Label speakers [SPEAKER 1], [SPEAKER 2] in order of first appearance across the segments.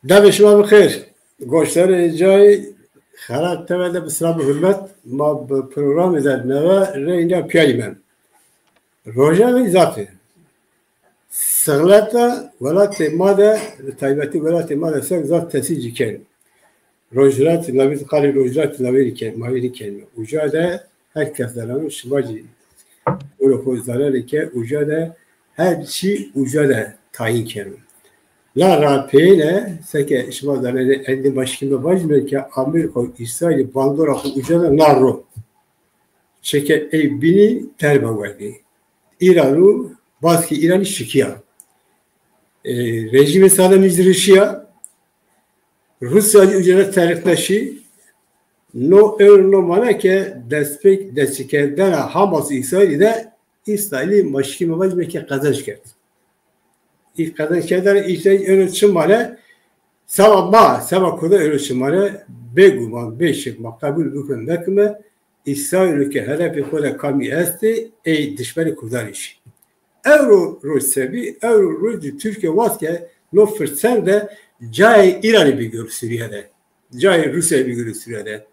[SPEAKER 1] دمشق بخیر. گوشتار جای خراب تمام بسراب حرمت ما برنامه در نوا رینا پیامن. روزانه ذاته. سغلتا ولات ماده تایبتی ولات ماده سر ذات تسیجی کن. روزات نوید قاری روزات نویری کن ماویری کن. وجوده هر کس دارم شماجی. اولو خوش داره که وجوده هر چی وجوده تعیین کنم. La rapine seke şuma da elde başkında başmıyor ki Amerika İsrail bandora ucada narro çeke bini terba verdi. İran'u baski İran'ı şikiya. Rejimi sağlam izdirişiya Rusya ucada tarihtaşı no no mana ki desteklerden Hamas İsrail'de İsrail'i başkında başmıyor ki kazanç geldi. İlk kadın şeyler işte ölçümleri sabah kuda ölçümleri beguman beşik makabul bugün bakma İsrail ülke hedefi kuda kami esti dışarı kudan iş. Euro Rusya Türkiye vaske no fırsat da cay İran'ı bir gör Suriye'de. Cay Rusya'yı bir gör Suriye'de.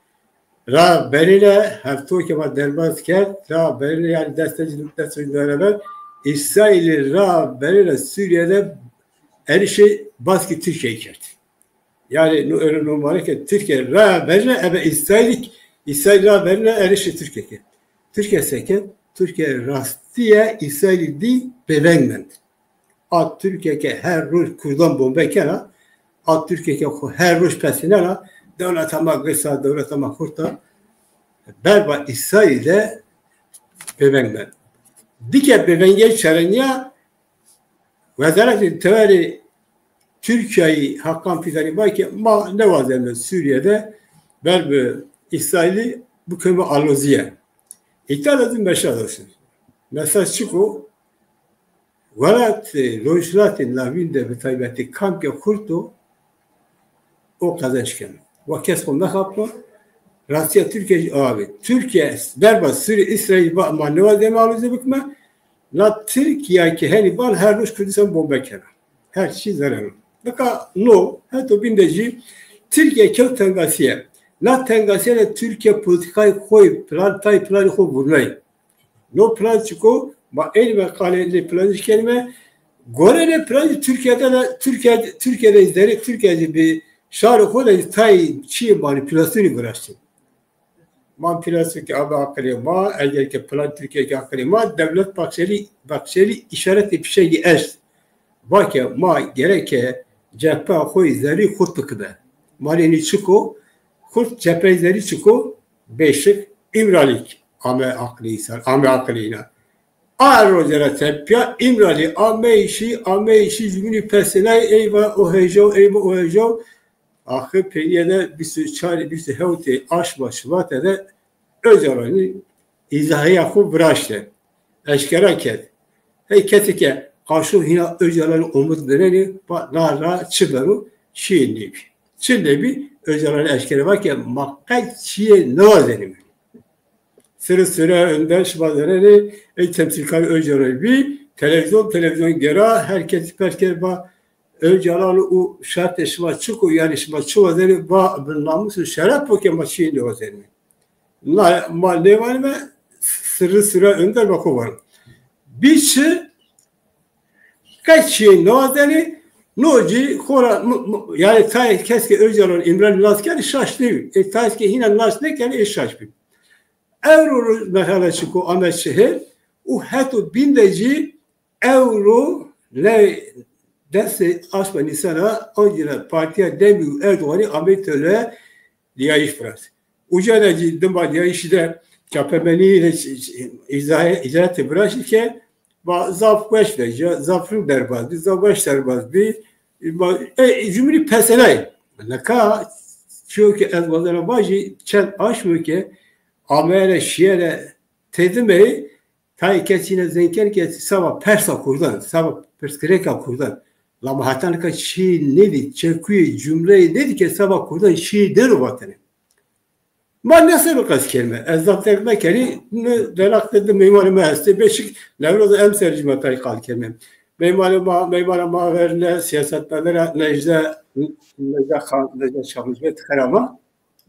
[SPEAKER 1] Ra berile her Türkiye var derbaz kert. Ra berile yani destecilikle beraber İsrail'i berile Suriye'de her şey baskı Türkiye'ye geldi. Yani öyle normal ki Türkiye berile ebe İsrail berile her şey Türkiye'ye. Türkiye seken Türkiye rastiye İsrail'i değil bevenmen. At Türkiye'ye her ruş kurdan bomba kena at Türkiye'ye her ruş pesinena devlet ama gısa devlet ama kurta berba İsrail'de bevenmen. Dike bevenge çarenya Vezaret-i Tevari Türkiye'yi Hakan Fidani var ki ma ne vaziyette Suriye'de berbe İsrail'i bu kömü aloziye. İtalya'nın meşalası. Mesaj çıkıyor. Velat rojlatin lavinde ve taybeti kampya kurtu o kazançken. Ve keskom ne kaplı? Rusya Türkiye abi. Türkiye berbat Suriye İsrail ama ne var deme alıcı bakma. La Türkiye ki her Rus Kürdistan bomba kera. Her şey zararlı. Baka no hatta bindeci Türkiye çok tengasiye. La tengasiye Türkiye politikayı koy planı koy vurlay. No plan çıko ma el ve kaleli planı kelime Gorele planı Türkiye'de izleri Türkiye'de bir şarkı koy tay çiğ manipülasyonu uğraştı. Manipülasyon ki abi akıllı ma, eğer ki plan Türkiye ki akıllı ma, devlet bakşeri işaret bir şey eş. Bak ya ma gereke cephe koy zeri kurt tıkıda. Malini çıko, kurt cephe zeri çıko, beşik İmralik. Ame akıllıyla. Ağır rozera tepya, İmrali, ame işi, cümle personel, eyvah o heyecan. Ahı peniyede bir sürü çare, bir sürü hevti aşma şubatede Öcalan'ı izahı yapıp bıraktı. Eşkera ket. Hey ketike karşı yine Öcalan'ı umut vereni narla çıbarı Çin'li. Çin'li bir Öcalan'ı eşkera var ki makkat Çin'e ne var dedim. Sıra önden şubatlarını temsilkar Öcalan'ı bir televizyon gera herkes Öcalan'ı o şart eşma çıkıyor yani şma çuvazları namusu şeref poke maçı ne vazeni. Ne var mı? Sıra önden bakı var. Bir şey kaç şey ne vazeni noji kora yani tay keski Öcalan İmran Lasker şaştı. Tay ki yine nas ne kendi şaştı. Euro mesela çıkıyor Ahmet şehir o hatta bindeci euro ne derse aşma Nisan'a önceden partiye demiyor Erdoğan'ı Amerika'ya diyayiş Fransa. Ucada cidden diyayiş de KPM'ni icraatı bırakır ki zaf beş verecek, zafın derbaz, zaf beş derbaz bir cümle personel. Ne kadar çünkü Erdoğan'a bazı çel aşmıyor ki Amerika şiire tedmeyi tay kesine zenker ki sabah Persa kurdan, sabah Perskreka kurdan. Lama hatan ka şi nedi çekuyi cümleyi dedi ki sabah kurdan şi der vatanı. Ma nasıl bir kas kelime? Ezzat tekme keli delak dedi mimarı mühendisi beşik nevroz emsercime tarikal kelime. Mimarı maverle siyasetlerle necde Necdet çalışma tıkarama.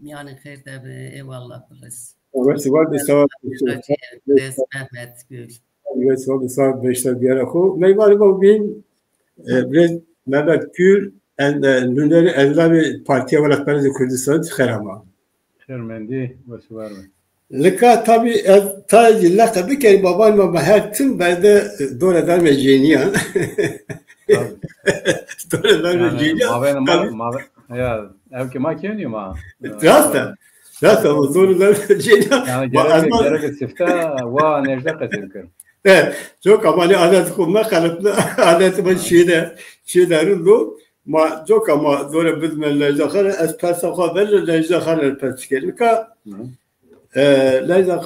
[SPEAKER 2] Yani خیر de eyvallah biliriz.
[SPEAKER 1] Evet, var da saat
[SPEAKER 2] Mehmet Gül.
[SPEAKER 1] evet, var da saat 5'te bir yere ko. Meyvari bu bin biraz Mehmet Gül nünleri elleri partiye olarak ben Kürdistan tıkarama.
[SPEAKER 3] Şermendi başı var mı?
[SPEAKER 1] Lika tabi tabi laka bir kere baban baba her tüm bende doğrudan meceniyan. Doğrudan meceniyan.
[SPEAKER 3] Ya evki makine ma.
[SPEAKER 1] Zaten o doğrudan meceniyan.
[SPEAKER 3] Yani gerek sifta va necde kaçırkır.
[SPEAKER 1] Evet, çok ama ne adet kurma kalıplı adet bu şeylerin bu ma çok ama doğru bilmelerce kadar es persafa verirlerce kadar persikeli ka Leyla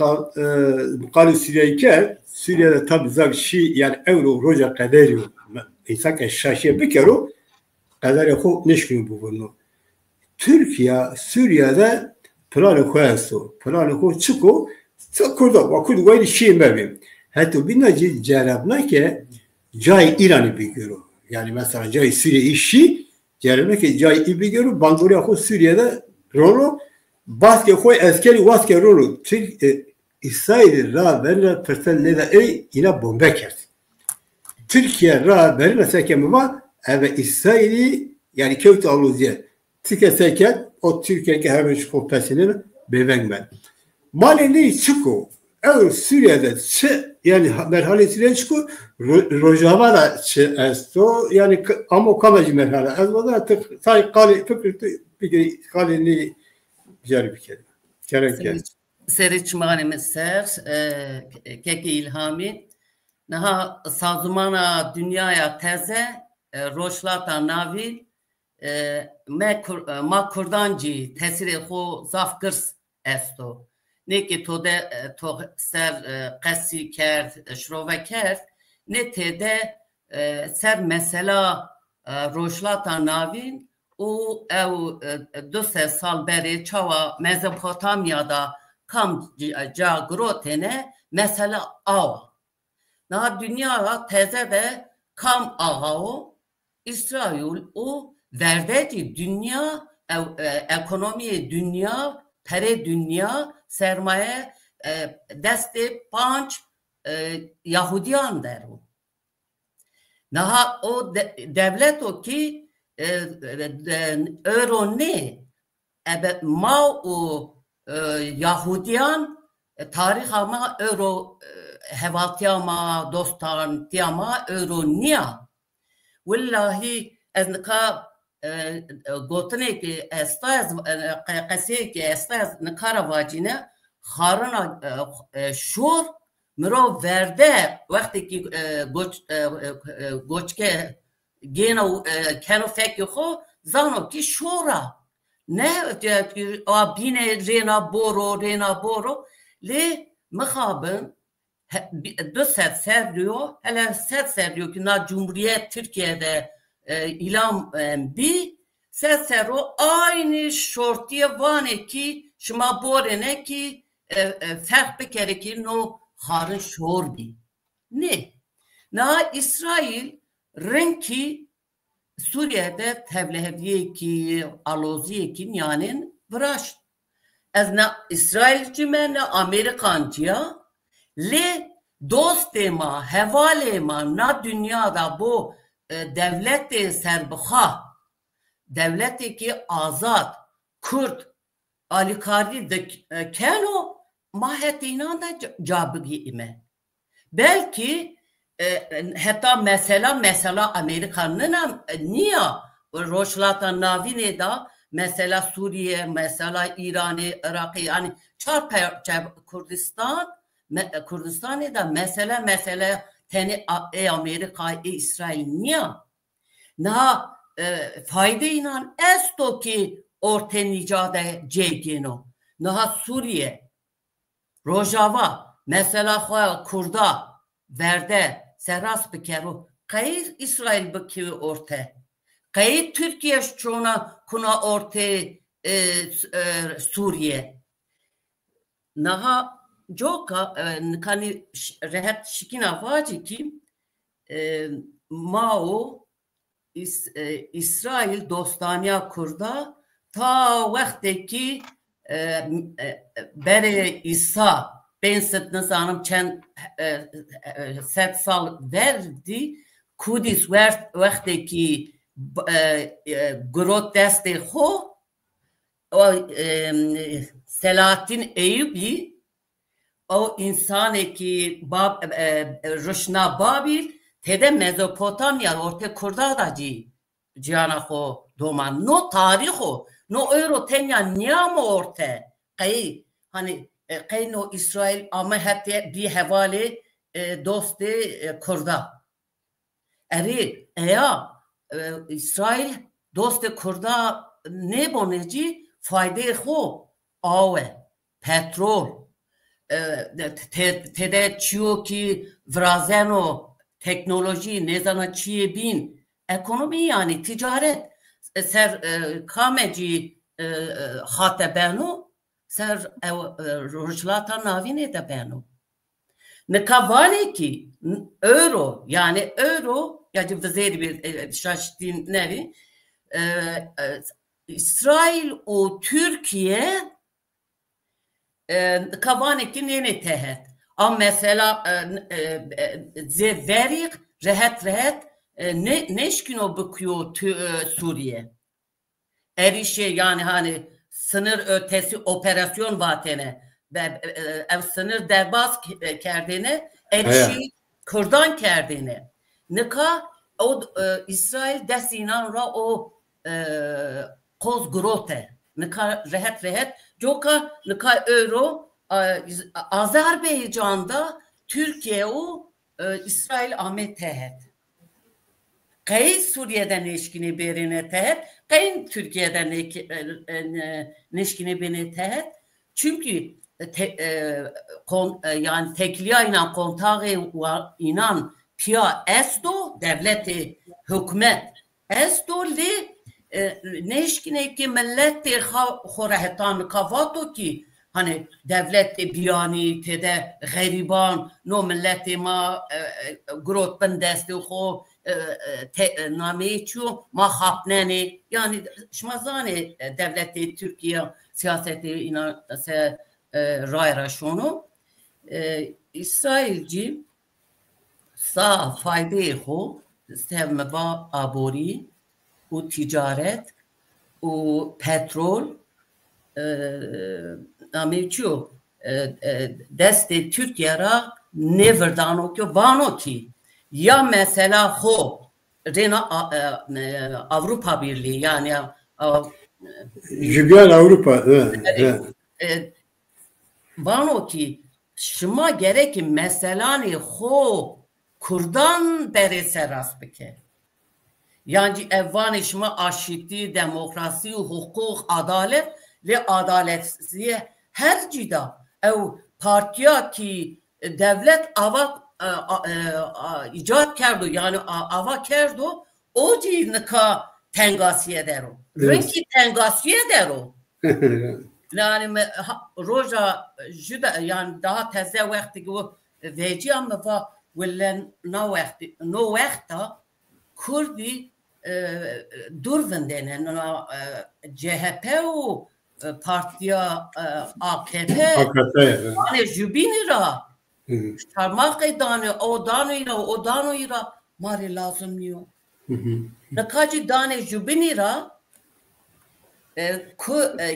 [SPEAKER 1] Kali Suriye'ye Suriye'de tabi zak şi yani Euro roja kadar yok. İnsan ki şaşıya bir kere kadar yok neşkin bu bunu. Türkiye Suriye'de planı koyarsa planı koy çıko çok kurda vakit koydu şey mevim. Hatta bir nacı cerabna ki cay İran'ı bir görü. Yani mesela cay Suriye işi cerabna ki cay bir görü bandırıya koy Suriye'de rolo Baske koy askeri vaske rolu İsrail ra verle persen ne de yine bomba kerdi. Türkiye ra verle sekemi var ve İsrail'i yani kötü aluzye tike seken o Türkiye'ye hemen şu kopesini bevenmen. Malini çıkı eğer Suriye'de yani merhalesiyle çıkı Rojava da esto yani ama o kalıcı merhale. Az o da say kali fikri kalini güzel bir kelime.
[SPEAKER 2] Seriçmanımız ser, keki ilhami. Naha sazmana dünyaya teze, roşlata navi, ma kurdancı tesiri xo zafkırs esto. Ne ki to ser qesi kerd, şrove kerd, ne tede ser mesela roşlata navin, او دو سه سال بری چوا مزوپوتامیا kam cagrotene mesela av. Daha dünya teze de kam ağao İsrail o verdeki dünya ekonomi dünya pere dünya sermaye deste panç Yahudiyan der o. Daha o devlet o ki euro ne? Evet, ma o Yahudiyan tarih ama euro hevatiyama dostan tiyama euro niya. Vallahi eznka gotne ki estaz qasiye ki estaz nkara vacine harana şur miro verde vakti ki goçke gena kano fek yo zano ki şura ne abine rena boro le mekhabın dö ser diyor hele ser diyor ki na Cumhuriyet Türkiye'de ilan bir ser o aynı şortiye vane ki şuma borene ki fark bekere ki no harın şor bi ne na İsrail renki Suriye'de tevleheviye ki aloziye ki yani vraş ez ne İsrailci me ne Amerikancıya le dostema hevalema na dünyada bu devlet serbxa devleti ki azat Kürt alikardi de keno mahetina da cabıgi ime belki hatta mesela Amerikan'ın niye roşlatan navine da mesela Suriye mesela İran'ı Irak'ı yani Kürdistan'ı da mesela teni Amerika İsrail niye na fayda inan esto ki orta nicade cegino na Suriye Rojava mesela Kurda verde seras bikeru kayır İsrail biki orta kayır Türkiye şuna kuna orta Suriye naha joka kani rehat şikina vaci ki Mao İsrail dostaniya kurda ta vakteki beri İsa ben sıt nizanım çend set sal verdi Kudüs vakteki grot desti ho o Selahattin Eyyubi o insanı ki Rüşna Babil tede Mezopotamya orta kurdadacı cihana ho doman no tariho no euro tenya niyam orta kay hani kay no İsrail ama hatta bir havale dostu kurda eri eya İsrail dostu kurda ne boneci fayda ho ave petrol tede çiyo ki vrazeno teknoloji ne zaman çiye bin ekonomi yani ticaret ser kameci hate beno ser rojlata navine de beno ne kavane ki euro yani euro ya cevzeri bir şaştın nevi İsrail o Türkiye kavaneki nene tehet ama mesela verik rahat neşkin o bakıyor Suriye erişe yani hani sınır ötesi operasyon vatene ev sınır derbaz kerdine erişe Kurdan kerdine nika o İsrail desinan ra o koz grote nika rahat joka nika euro Azerbaycan'da Türkiye o İsrail Ahmet tehet kay Suriye'den neşkini berine tehet kay Türkiye'den neşkini berine tehet çünkü yani tekliya inan kontağı inan piya esto devleti hükümet esto li neşkine ki milleti xorehetan kavato ki hani devleti biyani tede gariban no milleti ma grot bendesti xo name çu ma xapneni yani şmazane devleti Türkiye siyaseti ina se rayra şunu İsrailci sa fayda xo sevmeba abori u ticaret u petrol ameçu deste Türkiye'ye neverdan o ki vano ki ya mesela ho rena Avrupa Birliği yani
[SPEAKER 1] Jübiyal Avrupa
[SPEAKER 2] vano ki şıma gerek mesela ne ho Kurdan beri seras bike yani evvan şıma aşiti demokrasi hukuk adalet ve adaletsiye her cida ev partiya ki devlet ava icat kerdu yani ava kerdu o cinika tengasiye der o. Renki tengasiye der o. Yani roja juda yani daha teze vakti ki o veci ama va willen no vakta Kurdi durvendenen CHP o partiya AKP yani jubinira şarmak dane o danoira mari lazım niyo nakaci dane jubinira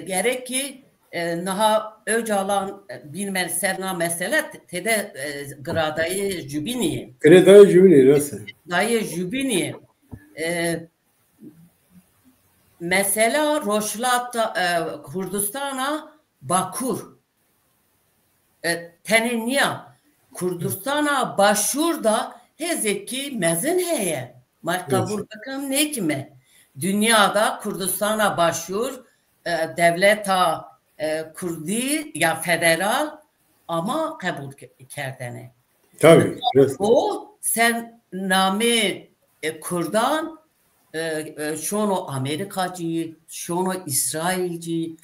[SPEAKER 2] gerek ki naha öcalan bilmem serna mesele tede gradayı jubiniye gradayı jubiniye mesela Roşlat Kurdistan'a Bakur teniniya Kurdistan'a başvurda hezeki mezin heye kabul bakım ne kime dünyada Kurdistan'a başvur devleta Kurdi ya federal ama kabul kerdene
[SPEAKER 1] tabii
[SPEAKER 2] o sen name Kurdan şunu Amerikacı, şunu İsrailci,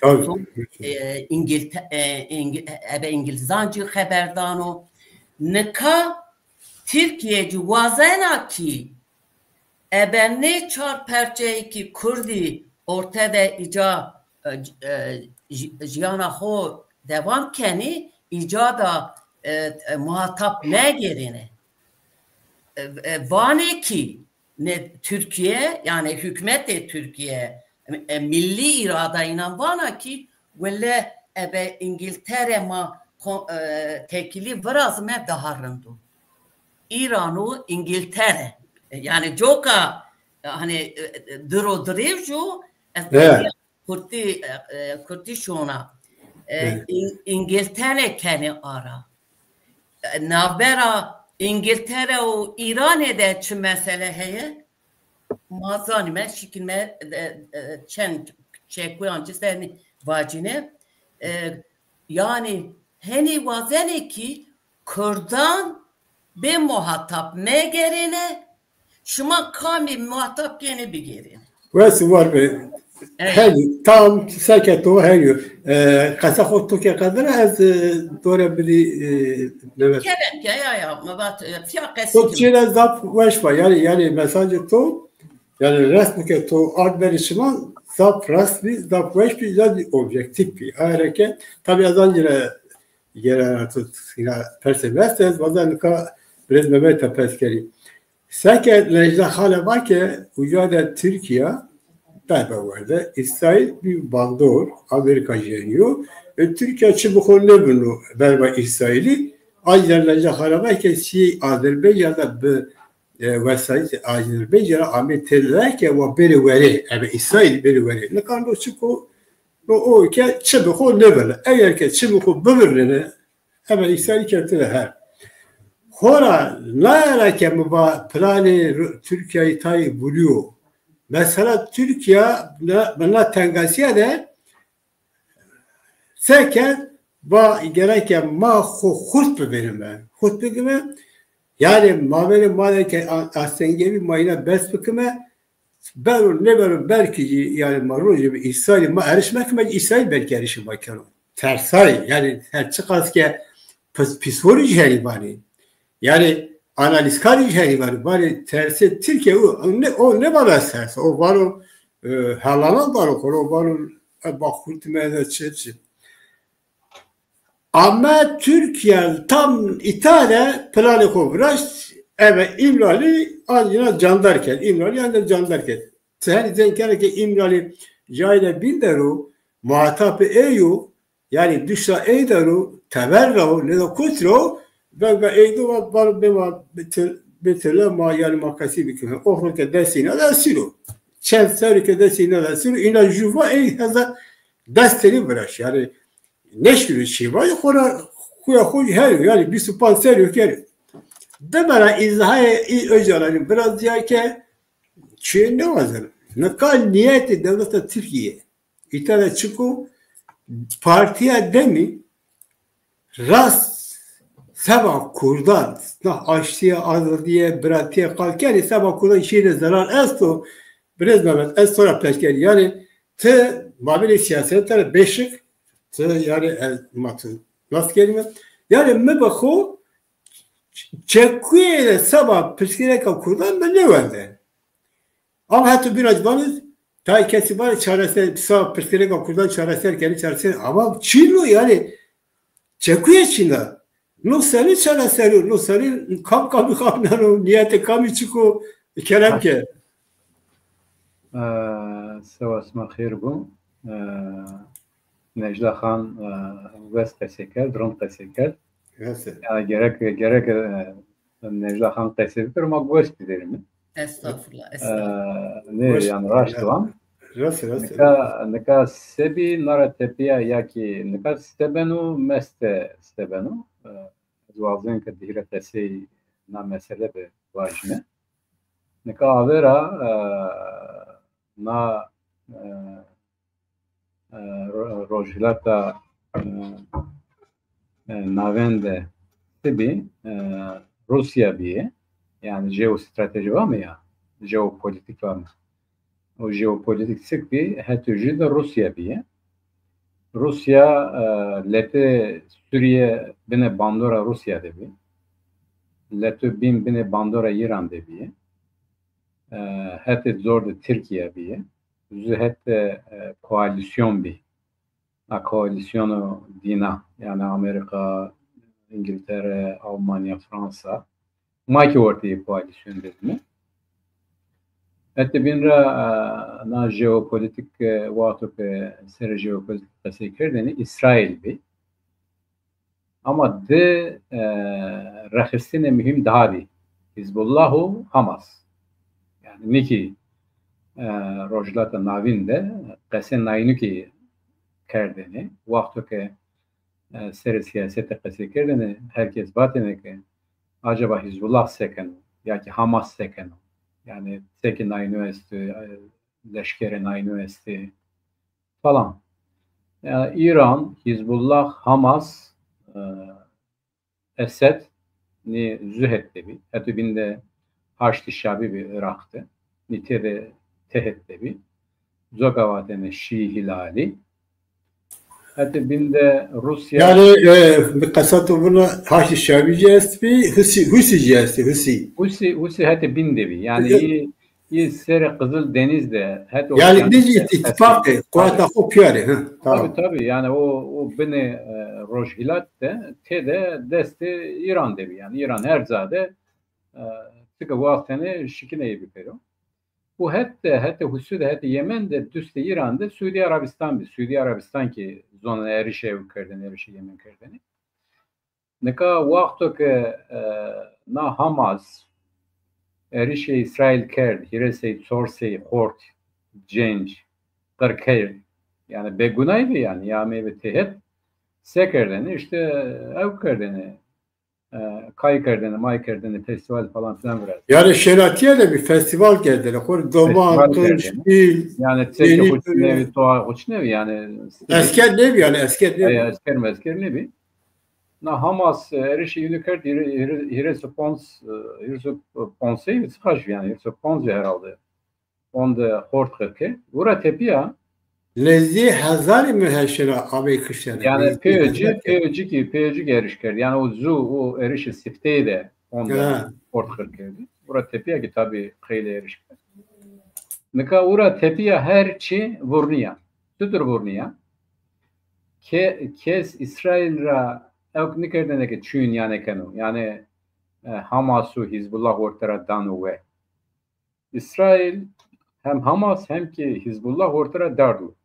[SPEAKER 2] İngilizce haberdano. Neka Türkiye'ci vazena ki ebenli çar perçeyi ki Kurdi ortada ica jiyana xo devam keni ica da muhatap ne gerine vane ki ne Türkiye yani hükümet Türkiye milli iradayla vana ki velle ebe İngiltere ma tekili biraz me daharındu. İran'u İngiltere yani joka hani drodrevju Kurti şuna İngiltere keni ara navbera İngiltere o İran'da çi mesele heye mazanime şikilme çen çekuyancı seni vacine yani heni vazene ki Kürdan be muhatap ne gerine şuma kami muhatap gene bir gerine.
[SPEAKER 1] Burası var be. Heli tam seket o heli. Kasa Türkiye kadar az doğru bili evet.
[SPEAKER 2] Kevin ya mabat fiyakası.
[SPEAKER 1] Türkçe'de zap var yani mesajı to yani resmi ki to ad verişiman zap resmi zap var bir yani objektif bir hareket. Tabii azan yine artık yine persevestez bazen ka biraz mebete peskeri. Seket lejde hala var ki ucada Türkiye vardı. İsrail bir bandor Amerika yeniyor. Türkiye çubuk ne bunu berba İsrail'i ayrıca haraba ki Azerbaycan'da bu vesayet Azerbaycan'a Amerika'da ki o biri veri ama İsrail biri veri. Ne kadar çubuk o ki çubuk ne böyle. Eğer ki çubuk böyle ama İsrail kentinde her. Hora ne ki bu planı Türkiye'yi tay buluyor. Mesela Türkiye bana tengasiye de seken ba gereken ma hutbe verim ben. Hutbe gibi yani mabeli maleke asengevi mayına besbikime ben ne benim belki yani marucu bir İsrail ma erişmek mi İsrail belki erişim bakalım. Tersay yani her çıkaske psikoloji heribani. Yani analiz karıcı var. Bari tersi Türkiye o ne bana tersi. O var o halalan var o var o bakutmaya çeşit. Ama Türkiye tam İtalya planı kovraş evet İmralı ancak candarken İmralı ancak candarken. Sen zenkere ki İmralı cahile bilderu muhatap eyu yani düşsa eydaru teverrahu ne de kutro ve eydu var bema beterle ma yani makasi bikme ofro ke desina da silo çel seri ke desina da silo ina juva ey haza desteri bıraş yani neşgülü şey var ya kuya her yani bir supan seri ker demara izahı öcalanın biraz diye ki şey ne var ne kadar niyeti devlete Türkiye İtalya çıkı partiye demi rast sabah kurdan aşçıya azadiye bratiye kalkeri sabah kurdan şeyde zarar esto biraz Mehmet es sonra peşker yani te mabili siyasetler beşik te yani matı nasıl kelime yani me bakı çekkuye sabah peşkere kurdan ben ne vardı ama hatta bir acbanız tay kesi var çaresi sabah peşkere kurdan çaresi kendi çaresi ama Çinlo yani çekkuye Çin'de Nusari çara seru, Nusari kam kamnano niyete kami çıko kerem ke.
[SPEAKER 3] Sevasma xeyr bu. Necla Xan vest teşekkür, dron teşekkür. Yani gerek Necla Xan teşekkür ama vest dilerim.
[SPEAKER 2] Estağfurullah.
[SPEAKER 3] Ne yani raştıvan. Neka sebi naratepiya ya ki neka stebenu meste stebenu. Zwazen ke dihretesi na mesele be vajne. Neka avera na rojilata navende sebi Rusya biye yani jeostrateji var mı ya? Jeopolitik var mı? O jeopolitik sıkbi hetücü de Rusya biye. Rusya lete Suriye bine bandora Rusya debi. Lete bin bine bandora İran debi. hette zordu Türkiye bir. Hette koalisyon bir. Koalisyonu dina. Yani Amerika, İngiltere, Almanya, Fransa. Maki ortaya koalisyon dedi. Hette binra na jeopolitik vatuk seri jeopolitik kasekerdeni İsrail bir. Ama de rahistine mühim daha değil. Hizbullahu Hamas. Yani niki rojlata navinde qesen naynu ki kerdeni vaktu ki seri siyasete qesi kerdeni herkes batene ki acaba Hizbullah seken ya ki Hamas seken yani sekin naynu esti leşkere naynu esti falan. Yani İran, Hizbullah, Hamas Esed ni zühette bir. Etübinde Haçlı Şabi bir Irak'tı. Nitere tehette bir. Zogavatene Şii Hilali. Etübinde Rusya...
[SPEAKER 1] Yani kasatı bunu Haçlı Şabi cihazı Husi cihazı
[SPEAKER 3] Husi hete binde bir. Yani iyi seri Kızıl Deniz'de
[SPEAKER 1] yani dizi ittifakı kuata kopyarı.
[SPEAKER 3] Tabii yani o beni Rojhilat de tede desti İran debi. Yani İran her zade tıkı bu aftene şikineyi bipero. Bu hette Husi de hette Yemen'de düste İran'da Suudi Arabistan bir. Suudi Arabistan ki zona erişe kerdeni erişe Yemen kerdeni. Neka vakto ki na Hamas erişe İsrail kerd, hiresey, sorsey, hort, cenj, kırkayr, yani begunay bir yani yame ve tehet sekerdeni işte ev kerdeni kay kerdeni, may kerdeni festival falan filan biraz.
[SPEAKER 1] Yani Şeratiye de bir festival geldi. Doma, Kırşbil.
[SPEAKER 3] Yani teki huçnevi, doğa huçnevi yani.
[SPEAKER 1] Esker nevi yani esker nevi.
[SPEAKER 3] Esker nevi. Na Hamas erişi unikert hiresponseyi sıkaş yani hiresponse herhalde. Onda hort kırke. Ura tepiya.
[SPEAKER 1] Lezi hazari müheşşera abi kışları.
[SPEAKER 3] Yani peyöcü erişker. Yani o erişi sifteyi de onda hort kırkeydi. Ura tepiya ki tabi kıyle erişker. Nika ura tepiya herçi vurniya. Tutur vurniya. Kes İsrail'ra evk nikerdene ki çün yani kenu. Yani Hamas'u Hizbullah ortara danu ve. İsrail hem Hamas hem ki Hizbullah ortara dardu.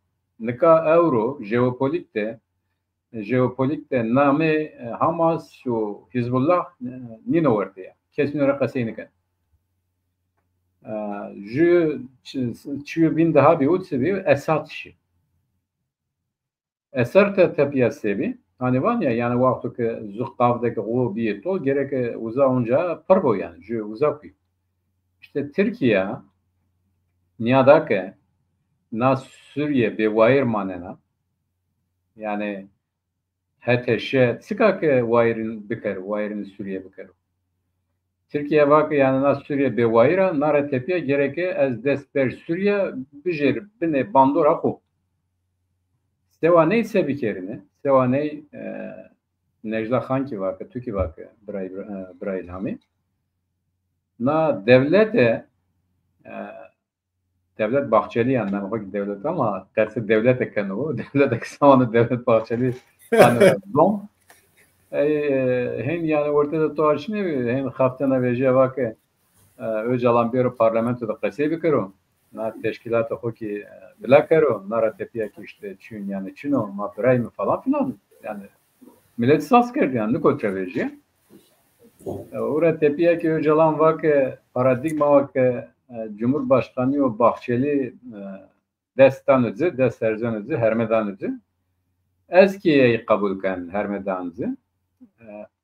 [SPEAKER 3] Nika euro jeopolitikte name Hamas şu Hizbullah nino ortaya. Kesin olarak kaseyniken. Çü bin daha bir utsebi Esad işi. Eser tepiya sebi. Hani var ya yani vakti ki zukkavdaki o bir to gerek uza onca parbo yani. Jü uzak bir. İşte Türkiye niyadaki na Suriye bevayir manena yani heteşe çıkak vayrin biker vayrin Suriye biker. Türkiye vakı yani na Suriye bevayira nara tepiye gereke ez desper Suriye bijer bine bandora ko. Sevaney sebikerine Sevaney Necla Khanki vakı Türkiye vakı Bray Lami na devlete devlet Bahçeli yani ben bakın devlet ama gerçi devlet eken o devlet eksanı devlet Bahçeli yani long hem yani ortada toaşını hem haftana veje vakı Öcalan bir parlamentoda kase bikero na teşkilat o ki bilakero nara tepiye ki işte çün yani çün o maturay mı falan filan yani millet sasker yani kotra veje ora tepiye ki Öcalan vakı paradigma vakı Cumhurbaşkanı o Bahçeli destanıcı, desercanıcı, hermedanıcı eskiye kabul eden hermedanıcı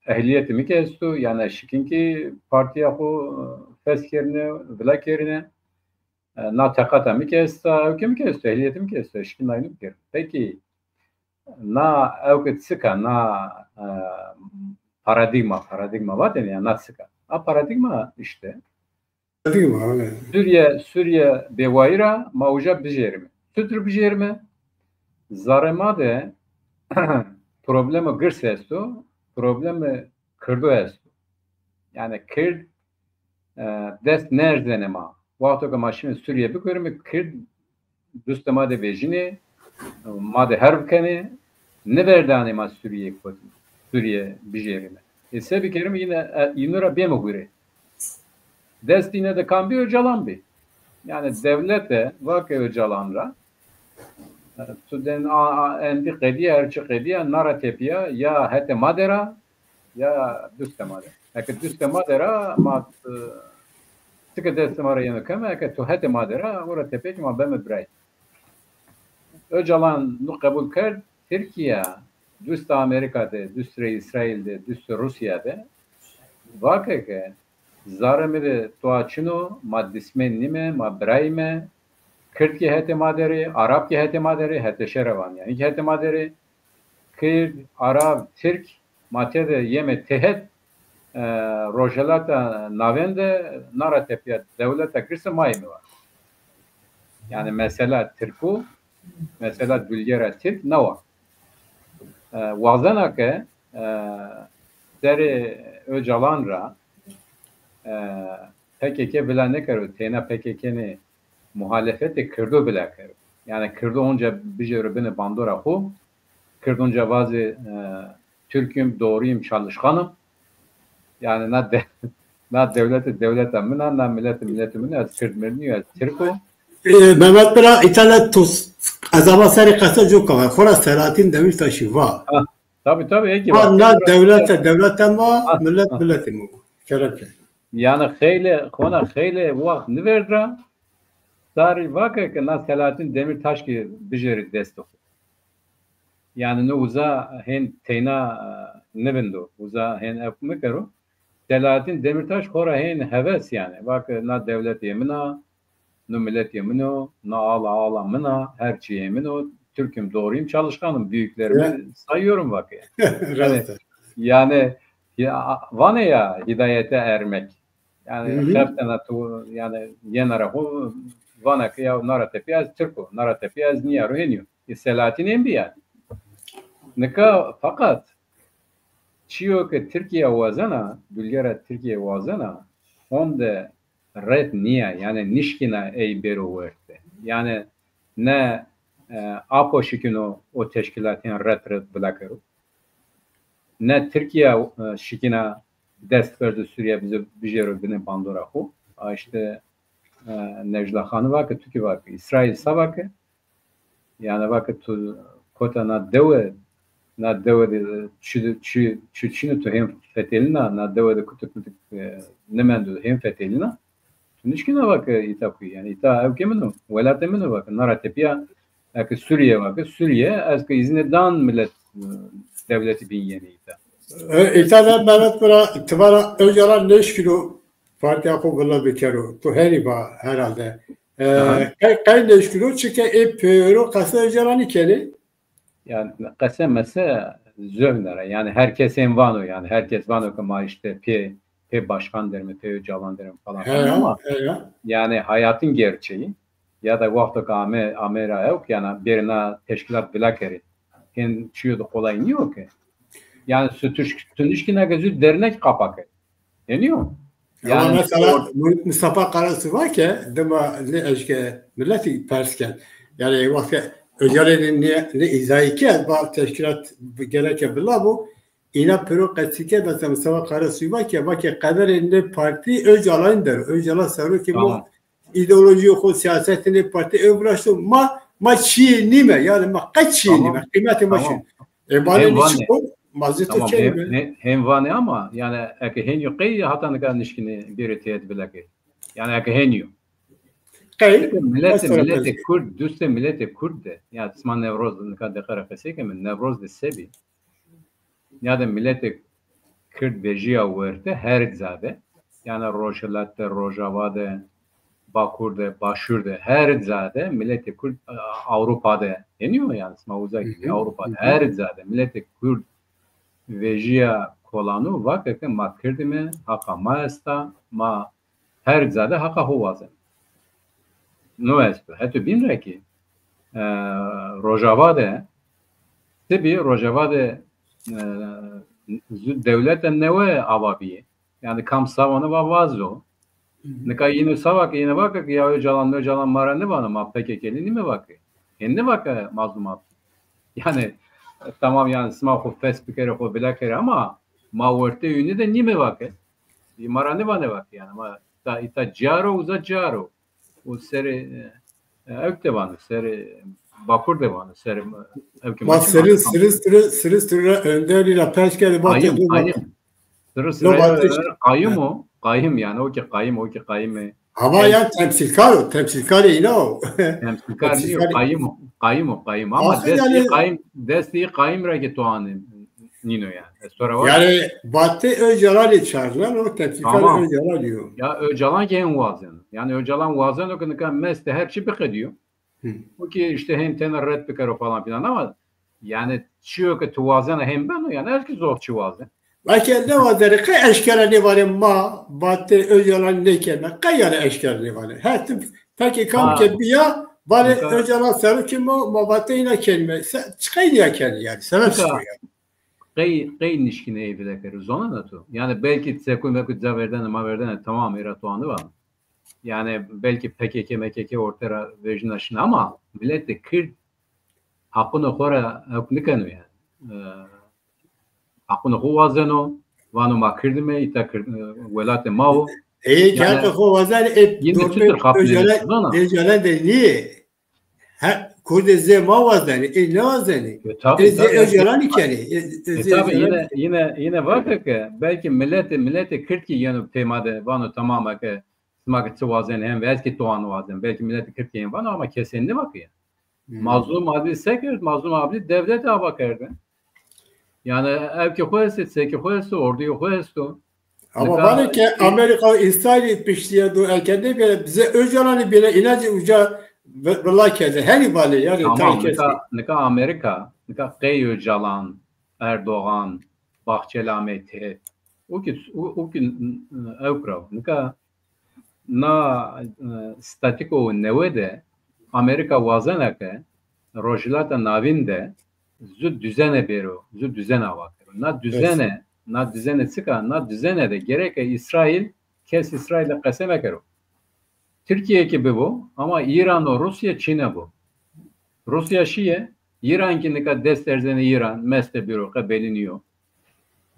[SPEAKER 3] ehliyetimi kesti yani şikinki partiye o feskerine, vlakerine natakatami kesti, evkimi kesti, ehliyetimi kesti, şikin aynı bir. Peki na evket sıka, na paradigma var yani na sıka. A paradigma işte Suriye bevayra mauja bijerme. Tütür bijerme zarema de problemi gırs esto, problemi kırdı esto. Yani kırd dest nerdenema Vakti ki maşin Suriye bikörüm Kürt dost made vejine made harb kene ne verdane ma Suriye kodu. Suriye bijerine. Sebi kerim yine yinura bemogure. Destine de kan bir öcalan bir. Yani devlete vakı öcalanra tuden endi qediye erçi qediye nara tepiya ya hete madera ya düste madera. Eke düste madera ma tıkı deste mara yanı kama eke tu hete madera ora tepek ma bemed bray. Öcalan nu kabul kerd Türkiye düste Amerika'da, düste İsrail'de, düste Rusya'da vakı ke zaremede tuaçino ma dismen nime ma brayme Kürt ki hete maderi, Arap ki hete maderi, hete şerevan yani. İki hete maderi, Kürt, Arap, Türk, matede yeme tehet, rojelata navende, nara tepiya devlete girse maymi var. Yani mesela Türk'u, mesela Dülgera Türk ne var? Vazana ke, deri Öcalanra, PKK bile ne karı, tena PKK'ni muhalefeti Kürt'ü bile kırdı. Yani Kürt'ü onca bir beni bandora hu, Kürt onca bazı Türk'üm, doğruyum, çalışkanım. Yani ne devlete mina, ne milleti mina, az Kürt mirniyor, az Türk'ü.
[SPEAKER 1] Mehmet Bera İtalya tuz azama seri kasa çok var. Fora Selahattin Demirtaş'ı var.
[SPEAKER 3] Tabii.
[SPEAKER 1] Var ne devlete var, milletin mi? Kelepçe.
[SPEAKER 3] Yani xeyle vakt ne verdi? Dari vakı ki na Selahattin Demirtaş ki bijeri destek. Yani ne uza hen tena ne bendo, uza hen yapımı karo. Selahattin Demirtaş kora hen heves yani. Vakı na devlet yemina, ne millet yemino, na ağla mina, her şey yemino. Türk'üm, doğruyum, çalışkanım, büyüklerimi sayıyorum vakı. Yani vane ya hidayete ermek. Yani hepten yani yenara hu vana ki ya nara tepiaz Türko, nara tepiaz niye ruhenyo. Selahattin embi yani. Nika fakat çiyo ki Türkiye vazana, Bulgara Türkiye vazana, onda red niye yani nişkina ey beru verte. Yani ne apo şikino o teşkilatın red bırakır. Ne Türkiye şikina dest verdi Suriye bize bijeru bine bandora hu. İşte Necla Hanı vakı, Türkiye vakı, İsrail savakı. Yani vakı tu kota na deve de çüçünü tu hem fetelina na deve de kutuk nemendu hem fetelina. Nişkina vakı itaku yani ita evkeminu velateminu vakı nara tepiya vakı Suriye vakı Suriye azka iznedan millet devleti bin yeni ita.
[SPEAKER 1] İtalya Mehmet Bera itibara Öcalan 5 kilo parti yapıbıla bekero. Tu heri ba herhalde. Kay 5 kilo çünkü euro kasa Öcalan ikeni.
[SPEAKER 3] Yani kasemese zövnere yani herkes envano yani herkes vano kama işte pe başkan derim pe Öcalan derim falan ama yani hayatın gerçeği ya da vakti Amera yok yani birine teşkilat bilakeri hen çiyordu kolay niye yok ki yani tünüşkine gözü dernek kapakı deniyor.
[SPEAKER 1] Yani ama mesela Mustafa Karası var ki dema ne eşke milleti persken yani vakti Öcalan'ın ne izahı ki bu teşkilat gereken billah bu ina pero katike mesela Mustafa Karası var ki vakti kaderinde parti Öcalan'dır. Öcalan sarı ki bu ideoloji yok siyasetini parti öbürleşti ma çiğ nime yani ma kaç çiğ nime kıymeti maşın. Bana niçin bu
[SPEAKER 3] tamam, hem vane ama yani eke henyo kay hatan ne kadar nişkini bir teyit bilaki. Yani eke henyo.
[SPEAKER 1] Kay
[SPEAKER 3] millete Kürt, düste millete Kürt de. Yani Osman Nevroz ne kadar dekara kesek ama Nevroz de sebi. Yani millete Kürt vejiya verte her zade. Yani Rojavatte, Rojavade, Bakur'da, Başur'da her zade millete Kürt Avrupa'da deniyor yani Mauza gibi Avrupa'da her zade millete Kürt vejiya kolanu vakit ma kirdime haka maesta ma her zade haka huvazen. No espe. Hetu bin ki Rojavade tabi Rojavade devlete neve avabiye yani kam savanı ve vazo Nika yine savak yine bak ya Öcalan marande bana ma PKK'li mi bak? Kendi bak mazlumat. Yani tamam yani sma fes bir kere ko bilakere ama ma orta yönü de nime bak? Marande bana bak yani ma ita caro uza caro. O seri evde bana seri bakur de bana seri evki
[SPEAKER 1] Bak sırı önderiyle peşkeli batı.
[SPEAKER 3] Kayım. Sıraya kayım o. Kayım yani o ki kayım.
[SPEAKER 1] Ama ya temsilkar yine o.
[SPEAKER 3] Temsilkar değil o. Kayım. Ama desteği kayım raketoğanı Nino yani. Sonra var.
[SPEAKER 1] Yani Batı Öcalan'ı çağırdılar o temsilkar Öcalan diyor.
[SPEAKER 3] Ya Öcalan gen vazen. Yani Öcalan vazen o kadar mesle her şey bekliyor. O ki işte hem tener red bekar falan filan ama yani çıkıyor ki tuvazen hem ben o yani herkes zor çıvazen.
[SPEAKER 1] Belki ne var kay eşkere ne var ma Batı Öcalan ne kelime kay yani eşkere ne var. Hatta peki kam ki biya bari Öcalan sarı kim o ma Batı yine kelime çıkay diye kelime yani sebep çıkıyor yani.
[SPEAKER 3] Kay nişkine evde zona da tu. Yani belki sekun ve zaverden maverden tamam iratuanı var. Yani belki PKK ortaya vejinaşın ama millet de Kürt hakkını kora hükmüken yani. Hakkını huvazeno vanu makirme ita velate mao.
[SPEAKER 1] Kârtı huvazan Öcalan de niye? Ha Kurdeze mavazdan ne vazani? Öcalan ikeni.
[SPEAKER 3] Tabii yine var ki belki milleti Kürt ki yani temada vanu tamamen ki smak çuvazen hem belki doğan vazen belki milleti Kürt ki vanu ama kesinlikle bakıyor. Mazlum adli sekret mazlum adli devlet bakardı. Yani evki koyası, seki koyası, orduyu koyası.
[SPEAKER 1] Ama bana ki Amerika İsrail etmiş diye kendi bile bize Öcalan'ı bile inancı uca vallahi keze her ibale yani
[SPEAKER 3] tamam nika Amerika nika Kay Öcalan Erdoğan Bahçeli Ahmet'i o ki evkrav nika na statiko nevede Amerika vazenake rojlata navinde zü düzene bero zü düzene bakıyor na düzene çıka na düzene de gerek İsrail kes İsrail'e kaseme kero Türkiye gibi bu ama İran o Rusya Çin'e bu. Rusya Şiye İran ki ne kadar desterzene İran mesle büro ka beliniyor.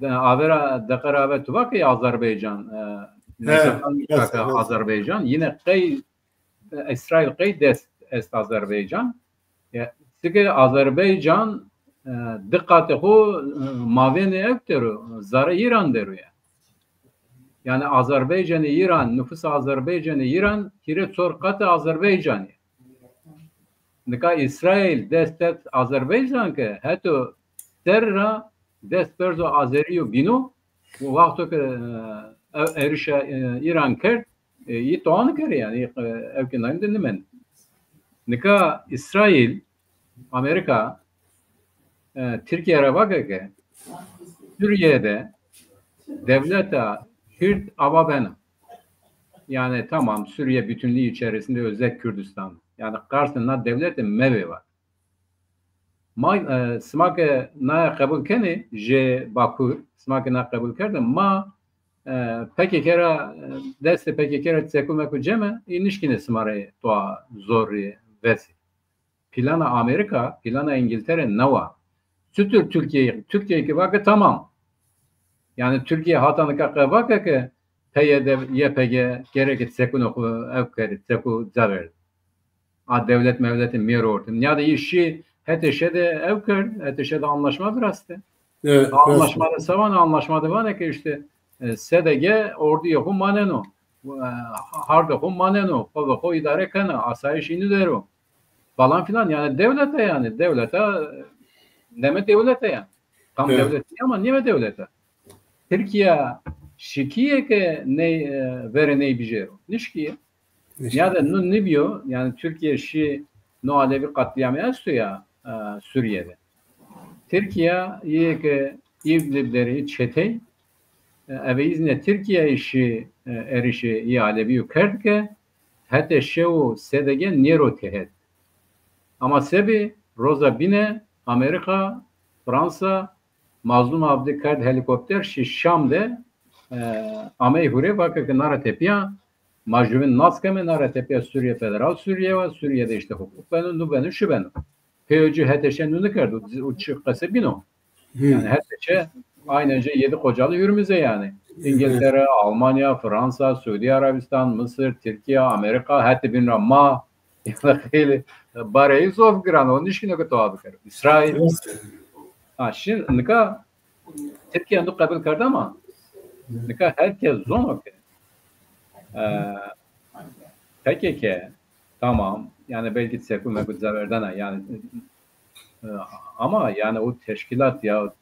[SPEAKER 3] Avera dakaravet var ki Azerbaycan Azerbaycan yine kay İsrail kay dest Azerbaycan. Ya çünkü Azerbaycan dikkate ho mavene evteru zara İran deru ya. Yani Azerbaycan'ı İran, nüfus Azerbaycan'ı İran, kire sorkatı Azerbaycan'ı. Nika İsrail destet Azerbaycan ki, hatta terra desperzo Azeriyo bino, bu vakti ki erişe İran kert, iyi toğanı kere yani, evkinayım dinlemen. Nika İsrail, Amerika, Türkiye'ye bakıyor ki, Suriye'de devlete Kürt ama benim. Yani tamam Suriye bütünlüğü içerisinde özel Kürdistan. Yani karşısında devletin mevi var. Smake na kabul keni je Bakur smake na kabul kerdim ma peki kere deste peki kere tsekume ceme inişkine smare toa zor vesi. Plana Amerika, plana İngiltere nava. Sütür Türkiye ki vakı tamam. Yani Türkiye hatanı kakı vakı ki PYD, YPG gerek tsekuno evkeri tseku zaver. A devlet mevletin mir ortun. Ya da işi heteşede evker, heteşede anlaşma bırastı. Evet, anlaşmada savan anlaşmada var ki işte SDG ordu yokum maneno. Harda kum maneno. Ko idare kana asayiş indi dero. Falan filan yani devlete neme devlete yani. Tam devlet ama neme devlete. Türkiye şikiye ki ne vere ne bijero. Nişkiye. Ya da ne diyor? Yani Türkiye şi no alevi katliamı yaptı ya Suriye'de. Türkiye iyi ki İdlib'leri çete ve izne Türkiye işi erişi iyi alevi yukarı ki hatta şevu sedege nero tehet. Ama sebi Roza Bine Amerika, Fransa mazlum Abdülkadir helikopter şi Şam'de Amey hure bakı ki nara tepiya Majuvin naskeme naretepe Suriye Federal Suriye ve Suriye'de işte hukuk benim şu benim. Peyöcü heteşen nunu kardı. O çıkası bino. Yani heteşe aynıca 7 kocalı yürümüze yani. İngiltere, Almanya, Fransa, Suudi Arabistan, Mısır, Türkiye, Amerika, hatta bin Ramma, yani bareyi zor giren onun işine kötü kar. İsrail. Şimdi nika Türkiye onu kabul kardı ama nika herkes zor ki. PKK tamam yani belki sekun ve güzellerden yani ama yani o teşkilat ya